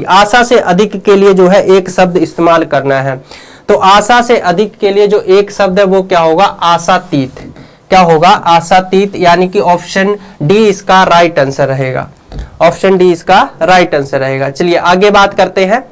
आशा से अधिक के लिए जो है एक शब्द इस्तेमाल करना है। तो आशा से अधिक के लिए जो एक शब्द है वो क्या होगा, आशातीत। क्या होगा, आशातीत, यानी कि ऑप्शन डी इसका राइट आंसर रहेगा। ऑप्शन डी इसका राइट आंसर रहेगा। चलिए आगे बात करते हैं।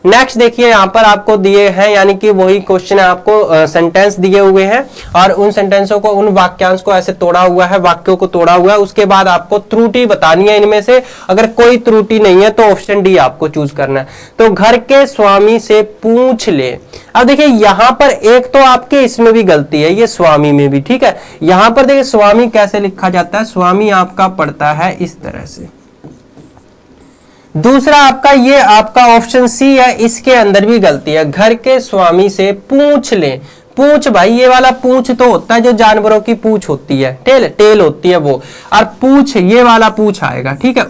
नेक्स्ट देखिए, यहां पर आपको दिए हैं, यानी कि वही क्वेश्चन है, आपको सेंटेंस दिए हुए हैं और उन सेंटेंसों को, उन वाक्यांश को ऐसे तोड़ा हुआ है, वाक्यों को तोड़ा हुआ है। उसके बाद आपको त्रुटि बतानी है इनमें से। अगर कोई त्रुटि नहीं है तो ऑप्शन डी आपको चूज करना है। तो घर के स्वामी से पूछ ले। अब देखिए यहां पर एक तो आपके इसमें भी गलती है, ये स्वामी में भी। ठीक है, यहां पर देखिए स्वामी कैसे लिखा जाता है, स्वामी आपका पड़ता है इस तरह से। दूसरा आपका ये आपका ऑप्शन सी है, इसके अंदर भी गलती है। घर के स्वामी से पूछ ले। पूछ भाई, ये वाला पूछ तो होता है जो जानवरों की पूछ होती है, टेल होती है वो, और पूछ ये वाला पूछ आएगा। ठीक है,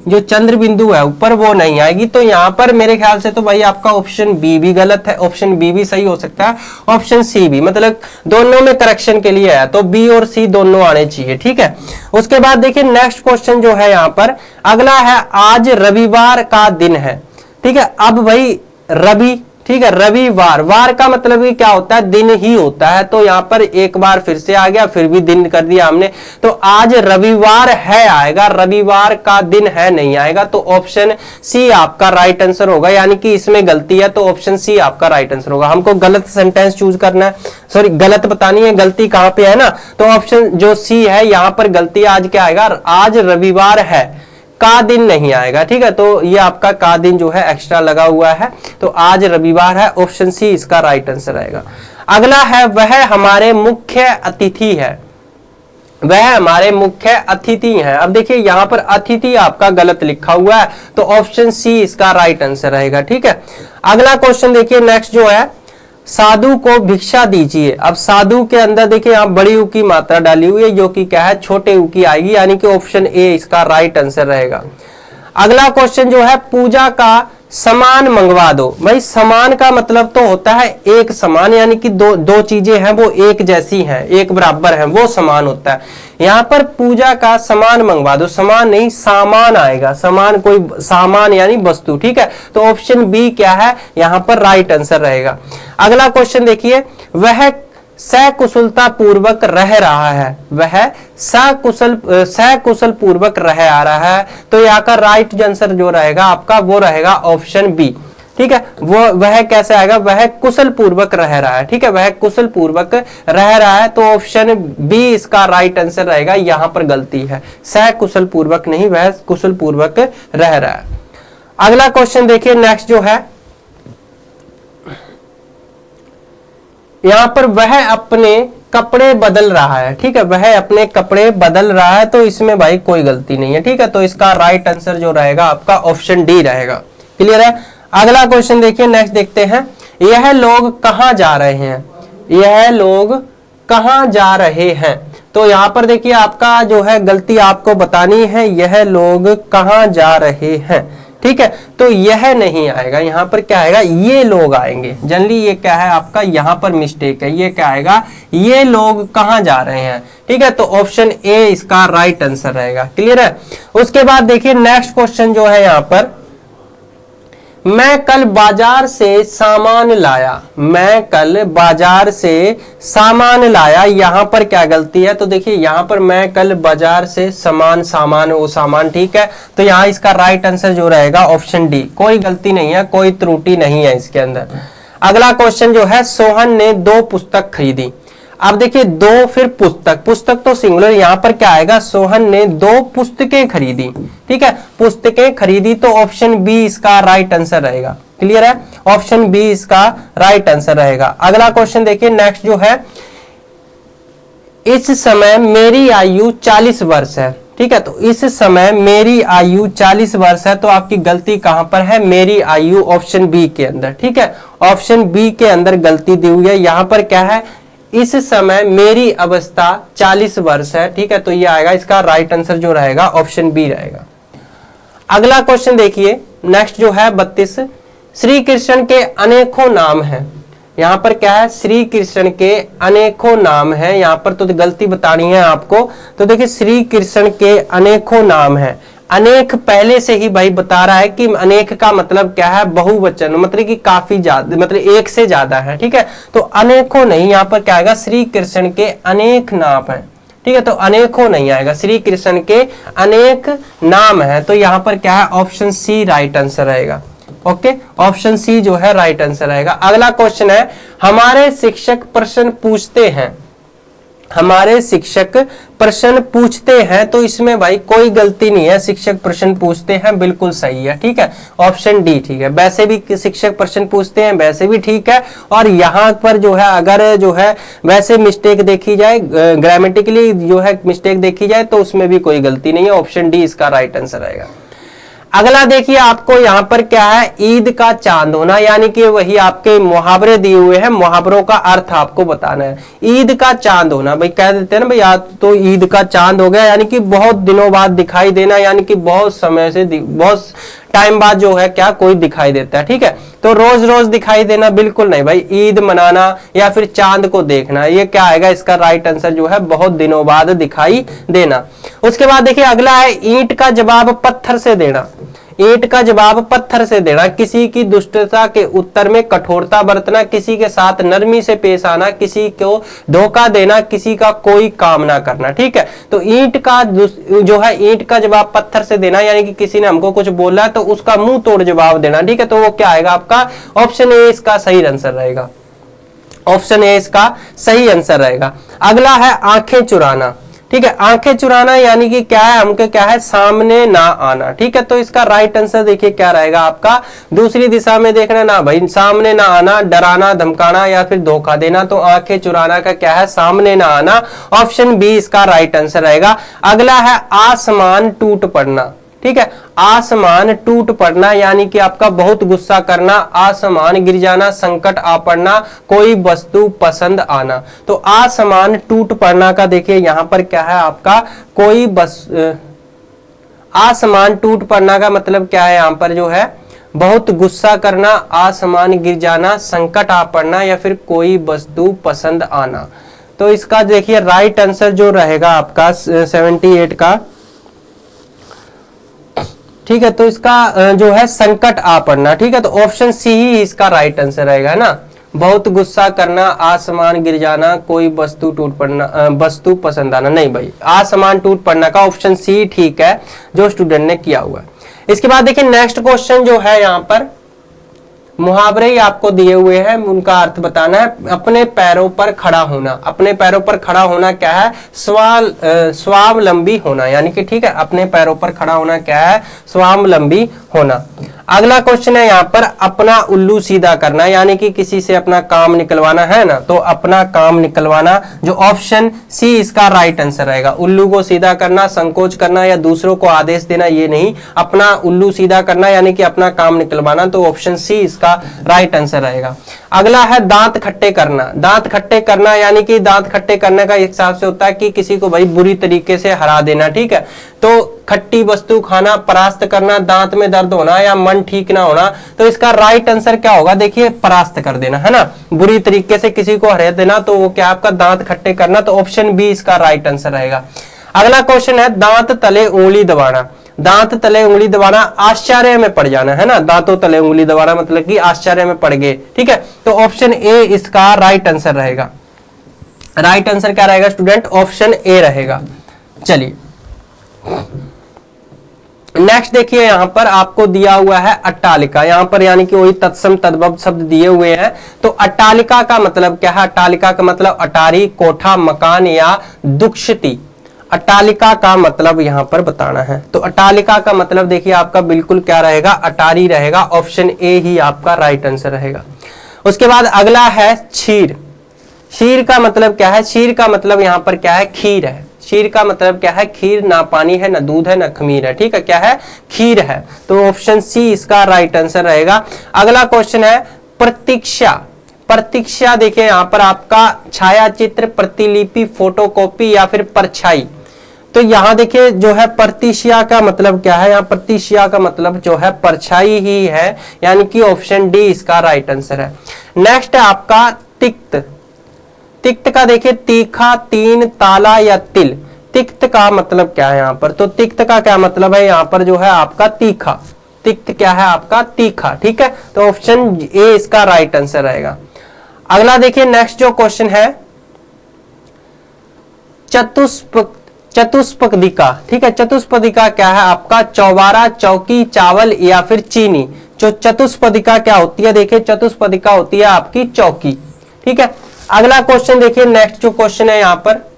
जो चंद्र बिंदु है ऊपर वो नहीं आएगी। तो यहां पर मेरे ख्याल से तो भाई आपका ऑप्शन बी भी गलत है, ऑप्शन बी भी सही हो सकता है, ऑप्शन सी भी, मतलब दोनों में करेक्शन के लिए है, तो बी और सी दोनों आने चाहिए। ठीक है, उसके बाद देखिए नेक्स्ट क्वेश्चन जो है यहाँ पर अगला है, आज रविवार का दिन है। ठीक है, अब भाई रवि, ठीक है, रविवार, वार का मतलब ही क्या होता है, दिन ही होता है। तो यहां पर एक बार फिर से आ गया, फिर भी दिन कर दिया हमने। तो आज रविवार है आएगा, रविवार का दिन है नहीं आएगा। तो ऑप्शन सी आपका राइट आंसर होगा, यानी कि इसमें गलती है, तो ऑप्शन सी आपका राइट आंसर होगा। हमको गलत सेंटेंस चूज करना है, सॉरी गलत बतानी है, गलती कहां पे है ना, तो ऑप्शन जो सी है यहां पर गलती, आज क्या आएगा, आज रविवार है, का दिन नहीं आएगा। ठीक है, तो ये आपका का दिन जो है एक्स्ट्रा लगा हुआ है, तो आज रविवार है, ऑप्शन सी इसका राइट आंसर आएगा। अगला है, वह हमारे मुख्य अतिथि है। वह हमारे मुख्य अतिथि हैं। अब देखिए यहां पर अतिथि आपका गलत लिखा हुआ है, तो ऑप्शन सी इसका राइट आंसर रहेगा। ठीक है, अगला क्वेश्चन देखिए नेक्स्ट जो है, साधु को भिक्षा दीजिए। अब साधु के अंदर देखिए यहां बड़ी ऊ की मात्रा डाली हुई है, जो कि क्या है, छोटे ऊ की आएगी, यानी कि ऑप्शन ए इसका राइट आंसर रहेगा। अगला क्वेश्चन जो है, पूजा का समान मंगवा दो। भाई समान का मतलब तो होता है एक समान, यानी कि दो चीजें हैं वो एक जैसी हैं, एक बराबर हैं, वो समान होता है। यहां पर पूजा का समान मंगवा दो, समान नहीं सामान आएगा, समान कोई सामान यानी वस्तु। ठीक है, तो ऑप्शन बी क्या है यहां पर राइट आंसर रहेगा। अगला क्वेश्चन देखिए, वह सकुशलता पूर्वक रह रहा है। वह सकुशल पूर्वक रह आ रहा है, तो यहाँ का राइट आंसर जो रहेगा आपका वो रहेगा ऑप्शन बी। ठीक है, वह कैसे आएगा, वह कुशल पूर्वक रह रहा है। ठीक है, वह कुशल पूर्वक रह रहा है, तो ऑप्शन बी इसका राइट आंसर रहेगा। यहां पर गलती है, सकुशल पूर्वक नहीं, वह कुशल पूर्वक रह रहा है। अगला क्वेश्चन देखिए नेक्स्ट जो है, यहां पर वह अपने कपड़े बदल रहा है। ठीक है, वह अपने कपड़े बदल रहा है, तो इसमें भाई कोई गलती नहीं है। ठीक है, तो इसका राइट आंसर जो रहेगा आपका ऑप्शन डी रहेगा। क्लियर है, अगला क्वेश्चन देखिए नेक्स्ट देखते हैं, यह लोग कहां जा रहे हैं। यह लोग कहां जा रहे हैं, तो यहां पर देखिए आपका जो है गलती आपको बतानी है, यह लोग कहां जा रहे हैं। ठीक है, तो यह नहीं आएगा, यहाँ पर क्या आएगा, ये लोग आएंगे। जनरली ये क्या है आपका, यहाँ पर मिस्टेक है, ये क्या आएगा, ये लोग कहाँ जा रहे हैं। ठीक है, तो ऑप्शन ए इसका राइट आंसर रहेगा। क्लियर है। उसके बाद देखिए नेक्स्ट क्वेश्चन जो है यहाँ पर, मैं कल बाजार से सामान लाया, मैं कल बाजार से सामान लाया, यहां पर क्या गलती है, तो देखिए यहां पर मैं कल बाजार से सामान वो सामान, ठीक है, तो यहां इसका राइट आंसर जो रहेगा ऑप्शन डी, कोई गलती नहीं है, कोई त्रुटि नहीं है इसके अंदर। अगला क्वेश्चन जो है, सोहन ने 2 पुस्तक खरीदी। अब देखिए 2 फिर पुस्तक तो सिंगुलर, यहां पर क्या आएगा, सोहन ने 2 पुस्तकें खरीदी। ठीक है, पुस्तकें खरीदी, तो ऑप्शन बी इसका राइट आंसर रहेगा। क्लियर है, ऑप्शन बी इसका राइट आंसर रहेगा। अगला क्वेश्चन देखिए नेक्स्ट जो है, इस समय मेरी आयु 40 वर्ष है। ठीक है, तो इस समय मेरी आयु 40 वर्ष है, तो आपकी गलती कहां पर है, मेरी आयु ऑप्शन बी के अंदर। ठीक है, ऑप्शन बी के अंदर गलती दी हुई है। यहां पर क्या है, इस समय मेरी अवस्था 40 वर्ष है। ठीक है, तो ये आएगा, इसका राइट आंसर जो रहेगा ऑप्शन बी रहेगा। अगला क्वेश्चन देखिए नेक्स्ट जो है 32, श्री कृष्ण के अनेकों नाम हैं। यहां पर क्या है, श्री कृष्ण के अनेकों नाम हैं, यहां पर तो गलती बतानी है आपको। तो देखिए श्री कृष्ण के अनेकों नाम हैं, अनेक पहले से ही भाई बता रहा है कि अनेक का मतलब क्या है, बहुवचन, मतलब कि काफी ज्यादा, मतलब एक से ज्यादा है। ठीक है, तो अनेकों नहीं, यहाँ पर क्या आएगा, श्री कृष्ण के अनेक नाम है। ठीक है, तो अनेकों नहीं आएगा, श्री कृष्ण के अनेक नाम है, तो यहाँ पर क्या है, ऑप्शन सी राइट आंसर रहेगा। ओके, ऑप्शन सी जो है राइट आंसर रहेगा। अगला क्वेश्चन है, हमारे शिक्षक प्रश्न पूछते हैं, हमारे शिक्षक प्रश्न पूछते हैं, तो इसमें भाई कोई गलती नहीं है, शिक्षक प्रश्न पूछते हैं बिल्कुल सही है। ठीक है, ऑप्शन डी ठीक है, वैसे भी शिक्षक प्रश्न पूछते हैं, वैसे भी ठीक है। और यहाँ पर जो है अगर जो है वैसे मिस्टेक देखी जाए, ग्रामेटिकली जो है मिस्टेक देखी जाए, तो उसमें भी कोई गलती नहीं है, ऑप्शन डी इसका राइट आंसर रहेगा। अगला देखिए आपको यहाँ पर क्या है, ईद का चांद होना, यानी कि वही आपके मुहावरे दिए हुए हैं, मुहावरों का अर्थ आपको बताना है। ईद का चांद होना, भाई कह देते हैं ना भाई, या तो ईद का चांद हो गया, यानी कि बहुत दिनों बाद दिखाई देना, यानी कि बहुत समय से, बहुत टाइम बाद जो है क्या कोई दिखाई देता है। ठीक है, तो रोज रोज दिखाई देना बिल्कुल नहीं भाई, ईद मनाना या फिर चांद को देखना, ये क्या आएगा, इसका राइट आंसर जो है बहुत दिनों बाद दिखाई देना। उसके बाद देखिए अगला है, ईंट का जवाब पत्थर से देना। ईंट का जवाब पत्थर से देना, किसी की दुष्टता के उत्तर में कठोरता बरतना, किसी के साथ नरमी से पेश आना, किसी को धोखा देना, किसी का कोई काम ना करना। ठीक है, तो ईंट का जो है, ईंट का जवाब पत्थर से देना, यानी कि किसी ने हमको कुछ बोला है तो उसका मुंह तोड़ जवाब देना। ठीक है, तो वो क्या आएगा आपका, ऑप्शन ए इसका सही आंसर रहेगा, ऑप्शन ए इसका सही आंसर रहेगा। अगला है आंखें चुराना। ठीक है, आंखें चुराना यानी कि क्या है, हमको क्या है, सामने ना आना। ठीक है, तो इसका राइट आंसर देखिए क्या रहेगा आपका, दूसरी दिशा में देखना ना भाई, सामने ना आना, डराना, धमकाना या फिर धोखा देना, तो आंखें चुराना का क्या है, सामने ना आना, ऑप्शन बी इसका राइट आंसर रहेगा। अगला है आसमान टूट पड़ना। ठीक है, आसमान टूट पड़ना यानी कि आपका बहुत गुस्सा करना, आसमान गिर जाना, संकट आ पड़ना, कोई वस्तु पसंद आना। तो आसमान टूट पड़ना का देखिए यहां पर क्या है आपका, कोई आसमान टूट पड़ना का मतलब क्या है, यहां पर जो है बहुत गुस्सा करना, आसमान गिर जाना, संकट आ पड़ना या फिर कोई वस्तु पसंद आना। तो इसका देखिए राइट आंसर जो रहेगा आपका 78 का, ठीक है, तो इसका जो है संकट आ पड़ना। ठीक है, तो ऑप्शन सी ही इसका राइट आंसर रहेगा ना, बहुत गुस्सा करना, आसमान गिर जाना, कोई वस्तु टूट पड़ना, वस्तु पसंद आना, नहीं भाई आसमान टूट पड़ना का ऑप्शन सी ठीक है जो स्टूडेंट ने किया हुआ है। इसके बाद देखिए नेक्स्ट क्वेश्चन जो है, यहाँ पर मुहावरे ही आपको दिए हुए हैं, उनका अर्थ बताना है। अपने पैरों पर खड़ा होना, अपने पैरों पर खड़ा होना क्या है, स्वावलंबी होना, यानी कि ठीक है, अपने पैरों पर खड़ा होना क्या है, स्वावलंबी होना। अगला क्वेश्चन है यहाँ पर, अपना उल्लू सीधा करना, यानी कि किसी से अपना काम निकलवाना है ना, तो अपना काम निकलवाना जो ऑप्शन सी इसका राइट आंसर रहेगा। उल्लू को सीधा करना, संकोच करना या दूसरों को आदेश देना, ये नहीं, अपना उल्लू सीधा करना यानी कि अपना काम निकलवाना, तो ऑप्शन सी इसका राइट आंसर रहेगा। अगला है दांत खट्टे करना। दांत खट्टे करना यानी कि दांत खट्टे करने का हिसाब से होता है कि किसी को भाई बुरी तरीके से हरा देना, ठीक है। तो खट्टी वस्तु खाना, परास्त करना, दांत में दर्द होना या मन ठीक ना होना। तो इसका राइट आंसर क्या होगा, देखिए परास्त कर देना, है ना, बुरी तरीके से किसी को हरा देना, तो वो क्या आपका दांत खट्टे करना। तो ऑप्शन बी इसका राइट आंसर रहेगा। अगला क्वेश्चन है दांत तले उंगली दबाना। दांत तले उंगली दबाना आश्चर्य में पड़ जाना, है ना, दांतों तले उंगली दबाना मतलब कि आश्चर्य में पड़ गए, ठीक है। तो ऑप्शन ए इसका राइट आंसर रहेगा। राइट आंसर क्या रहेगा स्टूडेंट, ऑप्शन ए रहेगा। चलिए नेक्स्ट देखिए, यहां पर आपको दिया हुआ है अट्टालिका, यहां पर यानी कि वही तत्सम तद्भव शब्द दिए हुए हैं। तो अट्टालिका का मतलब क्या है, अट्टालिका का मतलब अटारी, कोठा, मकान या दुक्षती। अट्टालिका का मतलब यहां पर बताना है। तो अट्टालिका का मतलब देखिए आपका बिल्कुल क्या रहेगा, अटारी रहेगा। ऑप्शन ए ही आपका राइट आंसर रहेगा। उसके बाद अगला है क्षीर। क्षीर का मतलब क्या है, क्षीर का मतलब यहां पर क्या है, खीर है। क्षीर का मतलब क्या है, खीर, ना पानी है, ना दूध है, ना खमीर है, ठीक है, क्या है, खीर है। तो ऑप्शन सी इसका राइट आंसर रहेगा। अगला क्वेश्चन है प्रतीक्षा। प्रतीक्षा देखिए यहां पर आपका छायाचित्र, प्रतिलिपि, फोटोकॉपी या फिर परछाई। तो यहां देखिए जो है प्रतीक्षा का मतलब क्या है, यहाँ प्रतीक्षा का मतलब जो है परछाई ही है, यानी कि ऑप्शन डी इसका राइट आंसर है। नेक्स्ट है आपका तिक्त। तिक्त का देखिए तीखा, तीन, ताला या तिल। तिक्त का मतलब क्या है यहाँ पर, तो तिक्त का क्या मतलब है यहाँ पर जो है आपका तीखा। तिक्त क्या है आपका, तीखा, ठीक है। तो ऑप्शन ए इसका राइट आंसर रहेगा। अगला देखिए नेक्स्ट जो क्वेश्चन है चतुष्पदिका, ठीक है। चतुष्पदिका क्या है आपका, चौबारा, चौकी, चावल या फिर चीनी। जो चतुष्पदिका क्या होती है, देखिए चतुष्पदिका होती है आपकी चौकी, ठीक है। अगला क्वेश्चन देखिए, नेक्स्ट जो क्वेश्चन है यहां पर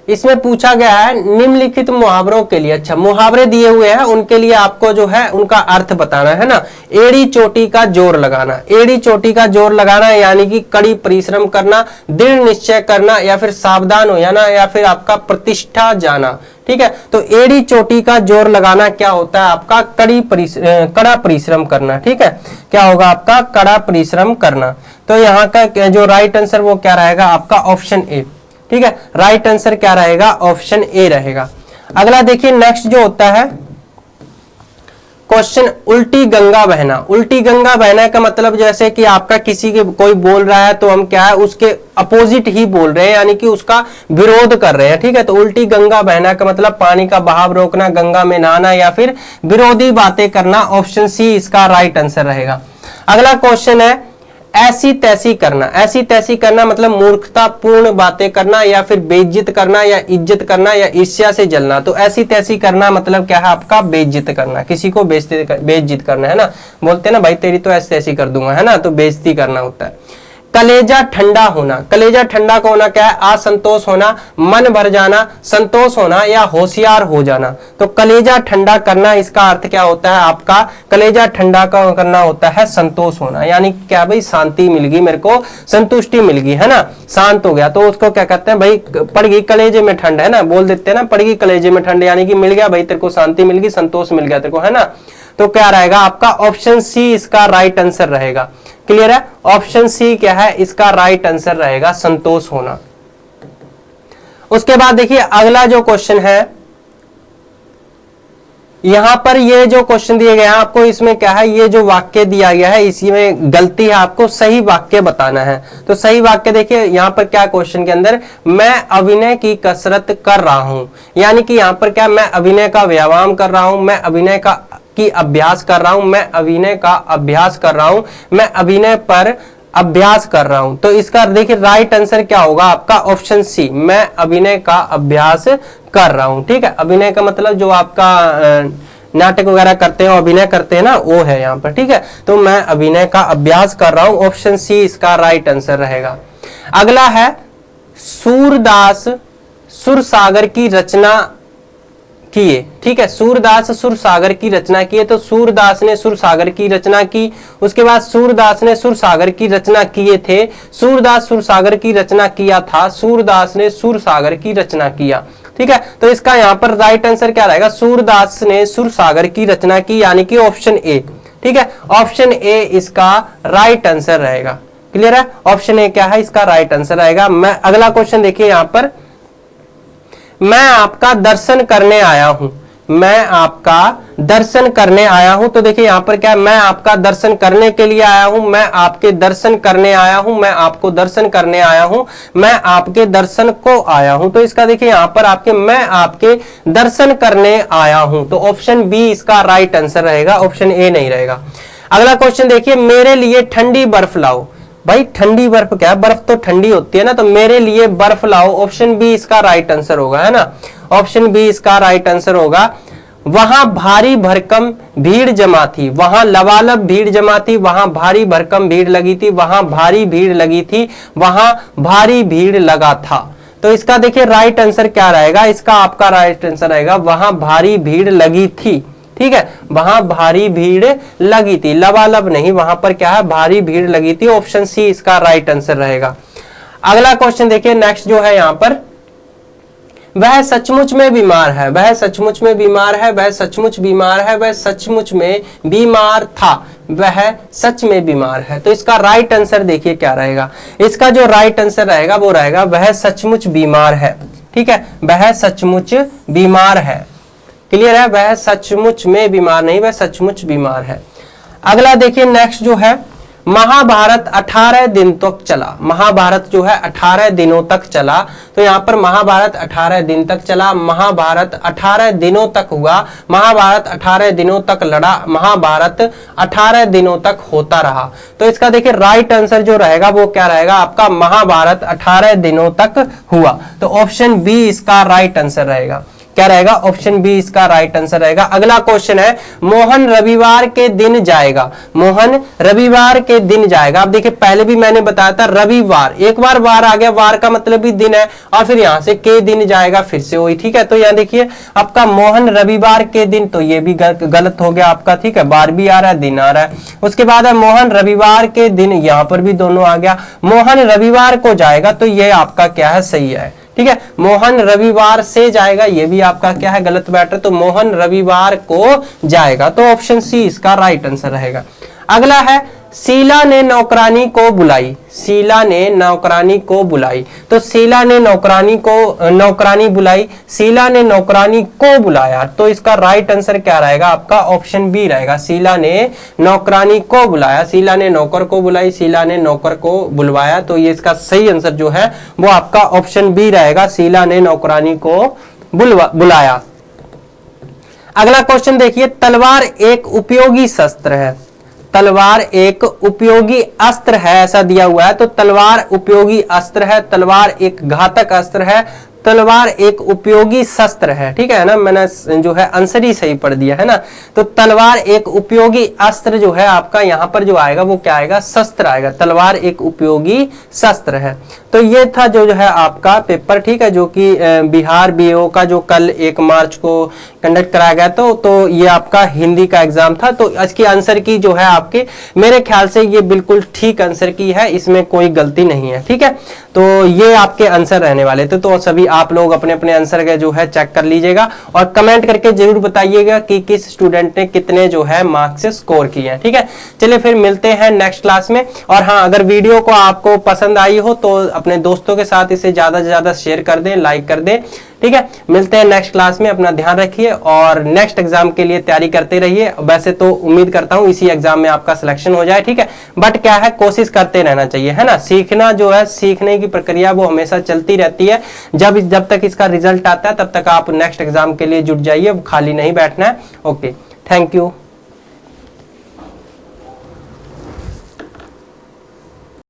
इसमें पूछा गया है निम्नलिखित मुहावरों के लिए, अच्छा मुहावरे दिए हुए हैं उनके लिए आपको जो है उनका अर्थ बताना है ना। एड़ी चोटी का जोर लगाना, एड़ी चोटी का जोर लगाना यानी कि कड़ी परिश्रम करना, दृढ़ निश्चय करना या फिर सावधान हो जाना या फिर आपका प्रतिष्ठा जाना, ठीक है। तो एड़ी चोटी का जोर लगाना क्या होता है आपका, कड़ा परिश्रम करना, ठीक है। क्या होगा आपका, कड़ा परिश्रम करना। तो यहाँ का जो राइट आंसर वो क्या रहेगा आपका, ऑप्शन ए, ठीक है। राइट आंसर क्या रहेगा, ऑप्शन ए रहेगा। अगला देखिए नेक्स्ट जो होता है क्वेश्चन, उल्टी गंगा बहना। उल्टी गंगा बहना का मतलब जैसे कि आपका किसी के कोई बोल रहा है तो हम क्या है उसके अपोजिट ही बोल रहे हैं, यानी कि उसका विरोध कर रहे हैं, ठीक है। तो उल्टी गंगा बहना का मतलब पानी का बहाव रोकना, गंगा में नहाना या फिर विरोधी बातें करना। ऑप्शन सी इसका राइट आंसर रहेगा। अगला क्वेश्चन है ऐसी तैसी करना। ऐसी तैसी करना मतलब मूर्खतापूर्ण बातें करना या फिर बेइज्जत करना या इज्जत करना या ईर्ष्या से जलना। तो ऐसी तैसी करना मतलब क्या है आपका, बेइज्जत करना, किसी को बेइज्जत करना, है ना। बोलते हैं ना भाई तेरी तो ऐसी तैसी कर दूंगा, है ना, तो बेइज्जती करना होता है। कलेजा ठंडा होना। कलेजा ठंडा का होना क्या है, असंतोष होना, मन भर जाना, संतोष होना या होशियार हो जाना। तो कलेजा ठंडा करना इसका अर्थ क्या होता है आपका, कलेजा ठंडा का करना होता है संतोष होना, यानी क्या भाई शांति मिल गई, मेरे को संतुष्टि मिल गई, है ना, शांत हो गया। तो उसको क्या कहते हैं भाई, पड़ गई कलेजे में ठंड, है ना, बोल देते हैं ना, पड़ गई कलेजे में ठंड, यानी कि मिल गया भाई तेरे को, शांति मिल गई, संतोष मिल गया तेरे को, है ना। तो क्या रहेगा आपका, ऑप्शन सी इसका राइट आंसर रहेगा। क्लियर है, ऑप्शन सी क्या है इसका राइट आंसर रहेगा, संतोष होना। उसके बाद देखिए अगला जो क्वेश्चन है, यहां पर ये जो क्वेश्चन दिए गए हैं आपको, इसमें क्या है, ये जो वाक्य दिया गया है इसी में गलती है, आपको सही वाक्य बताना है। तो सही वाक्य देखिए यहां पर क्या क्वेश्चन के अंदर, मैं अभिनय की कसरत कर रहा हूं, यानी कि यहां पर क्या, मैं अभिनय का व्यायाम कर रहा हूं, मैं अभिनय की अभ्यास कर रहा हूं, मैं अभिनय का अभ्यास कर रहा हूं, मैं अभिनय पर अभ्यास कर रहा हूं। तो इसका देखिए राइट आंसर क्या होगा आपका, ऑप्शन सी, मैं अभिनय का अभ्यास कर रहा हूं, ठीक है। अभिनय का मतलब जो आपका नाटक वगैरह करते हैं, अभिनय करते हैं ना, वो है यहाँ पर, ठीक है। तो मैं अभिनय का अभ्यास कर रहा हूं, ऑप्शन सी इसका राइट आंसर रहेगा। अगला है सूरदास सुरसागर की रचना किए, ठीक है। सूरदास सुरसागर की रचना किए, तो सूरदास ने सुरसागर की रचना की। उसके बाद सूरदास ने सुरसागर की रचना किए थे, सूरदास सुरसागर की रचना किया था, सूरदास ने सुरसागर की रचना किया, ठीक है। तो इसका यहाँ पर राइट आंसर क्या रहेगा, सूरदास ने सुरसागर की रचना की, यानी कि ऑप्शन ए, ठीक है, ऑप्शन ए इसका राइट आंसर रहेगा। क्लियर है, ऑप्शन ए क्या है इसका राइट आंसर रहेगा। मैं अगला क्वेश्चन देखिए यहां पर, मैं आपका दर्शन करने आया हूं, मैं आपका दर्शन करने आया हूं। तो देखिए यहां पर क्या है, मैं आपका दर्शन करने के लिए आया हूं, मैं आपके दर्शन करने आया हूं, मैं आपको दर्शन करने आया हूं, मैं आपके दर्शन को आया हूं। तो इसका देखिए यहां पर आपके मैं आपके दर्शन करने आया हूं, तो ऑप्शन बी इसका राइट आंसर रहेगा, ऑप्शन ए नहीं रहेगा। अगला क्वेश्चन देखिए, मेरे लिए ठंडी बर्फ लाओ। भाई ठंडी बर्फ क्या है, बर्फ तो ठंडी होती है ना, तो मेरे लिए बर्फ लाओ, ऑप्शन बी इसका राइट आंसर होगा, है ना, ऑप्शन बी इसका राइट आंसर होगा। वहां भारी भरकम भीड़ जमा थी, वहां लबालब भीड़ जमा थी, वहां भारी भरकम भीड़ लगी थी, वहां भारी भीड़ लगी थी, वहां भारी भीड़ लगा था। तो इसका देखिए राइट आंसर क्या रहेगा, इसका आपका राइट आंसर रहेगा वहां भारी भीड़ लगी थी। ठीक है, वहां भारी भीड़ लगी थी, लबालब नहीं, वहां पर क्या है भारी भीड़ लगी थी, ऑप्शन सी इसका राइट आंसर रहेगा। अगला क्वेश्चन देखिए नेक्स्ट जो है यहां पर, वह सचमुच में बीमार है, वह सचमुच में बीमार है, वह सचमुच बीमार है, वह सचमुच में बीमार था, वह सच में बीमार है। तो इसका राइट आंसर देखिए क्या रहेगा, इसका जो राइट आंसर रहेगा वो रहेगा वह सचमुच बीमार है। ठीक है, वह सचमुच बीमार है। क्लियर है, वह सचमुच में बीमार नहीं, वह सचमुच बीमार है। अगला देखिए नेक्स्ट जो है, महाभारत 18 दिन तक चला, महाभारत जो है 18 दिनों तक चला। तो यहां पर महाभारत 18 दिन तक चला, महाभारत 18 दिनों तक हुआ, महाभारत 18 दिनों तक लड़ा, महाभारत 18 दिनों तक होता रहा। तो इसका देखिए राइट आंसर जो रहेगा वो क्या रहेगा आपका, महाभारत 18 दिनों तक हुआ। तो ऑप्शन बी इसका राइट आंसर रहेगा। क्या रहेगा, ऑप्शन बी इसका राइट आंसर रहेगा। अगला क्वेश्चन है, मोहन रविवार के दिन जाएगा, मोहन रविवार के दिन जाएगा। अब देखिए पहले भी मैंने बताया था रविवार, एक बार वार आ गया, वार का मतलब भी दिन है, और फिर यहां से के दिन जाएगा फिर से वही। ठीक है, तो यहां देखिए आपका मोहन रविवार के दिन, तो ये भी गलत हो गया आपका। ठीक है, बार भी आ रहा है, दिन आ रहा है। उसके बाद है मोहन रविवार के दिन, यहां पर भी दोनों आ गया, मोहन रविवार को जाएगा, तो ये आपका क्या है, सही है। ठीक है, मोहन रविवार से जाएगा, ये भी आपका क्या है, गलत बैठ रहा है, तो मोहन रविवार को जाएगा, तो ऑप्शन सी इसका राइट आंसर रहेगा। अगला है, शीला ने नौकरानी को बुलाई, शीला ने नौकरानी को बुलाई। तो शीला ने नौकरानी को नौकरानी बुलाई, शीला ने नौकरानी को बुलाया। तो इसका राइट आंसर क्या रहेगा आपका, ऑप्शन बी रहेगा, शीला ने नौकरानी को बुलाया, शीला ने नौकर को बुलाई, शीला ने नौकर को बुलवाया। तो ये इसका सही आंसर जो है वो आपका ऑप्शन बी रहेगा, शीला ने नौकरानी को बुलाया। अगला क्वेश्चन देखिए, तलवार एक उपयोगी शस्त्र है, तलवार एक उपयोगी अस्त्र है, ऐसा दिया हुआ है। तो तलवार उपयोगी अस्त्र है, तलवार एक घातक अस्त्र है, तलवार एक उपयोगी शस्त्र है। ठीक है ना, मैंने जो है आंसर ही सही पढ़ दिया है ना। तो तलवार एक उपयोगी अस्त्र जो है आपका यहाँ पर जो आएगा वो क्या आएगा, शस्त्र आएगा, तलवार एक उपयोगी शस्त्र है। तो ये था जो है आपका पेपर। ठीक है, जो कि बिहार बीओ का जो कल 1 मार्च को कंडक्ट कराया गया तो ये आपका हिंदी का एग्जाम था। तो इसकी आंसर की जो है आपके, मेरे ख्याल से ये बिल्कुल ठीक आंसर की है, इसमें कोई गलती नहीं है। ठीक है, तो ये आपके आंसर रहने वाले थे। तो सभी आप लोग अपने अपने आंसर का जो है चेक कर लीजिएगा और कमेंट करके जरूर बताइएगा कि किस स्टूडेंट ने कितने जो है मार्क्स स्कोर किए हैं। ठीक है, चलिए फिर मिलते हैं नेक्स्ट क्लास में। और हाँ, अगर वीडियो को आपको पसंद आई हो तो अपने दोस्तों के साथ इसे ज्यादा से ज्यादा शेयर कर दें, लाइक कर दें। ठीक है, मिलते हैं नेक्स्ट क्लास में, अपना ध्यान रखिए और नेक्स्ट एग्जाम के लिए तैयारी करते रहिए। वैसे तो उम्मीद करता हूं इसी एग्जाम में आपका सिलेक्शन हो जाए। ठीक है, बट क्या है, कोशिश करते रहना चाहिए, है ना। सीखना जो है, सीखने की प्रक्रिया वो हमेशा चलती रहती है। जब तक इसका रिजल्ट आता है तब तक आप नेक्स्ट एग्जाम के लिए जुट जाइए, खाली नहीं बैठना है। Okay, thank you.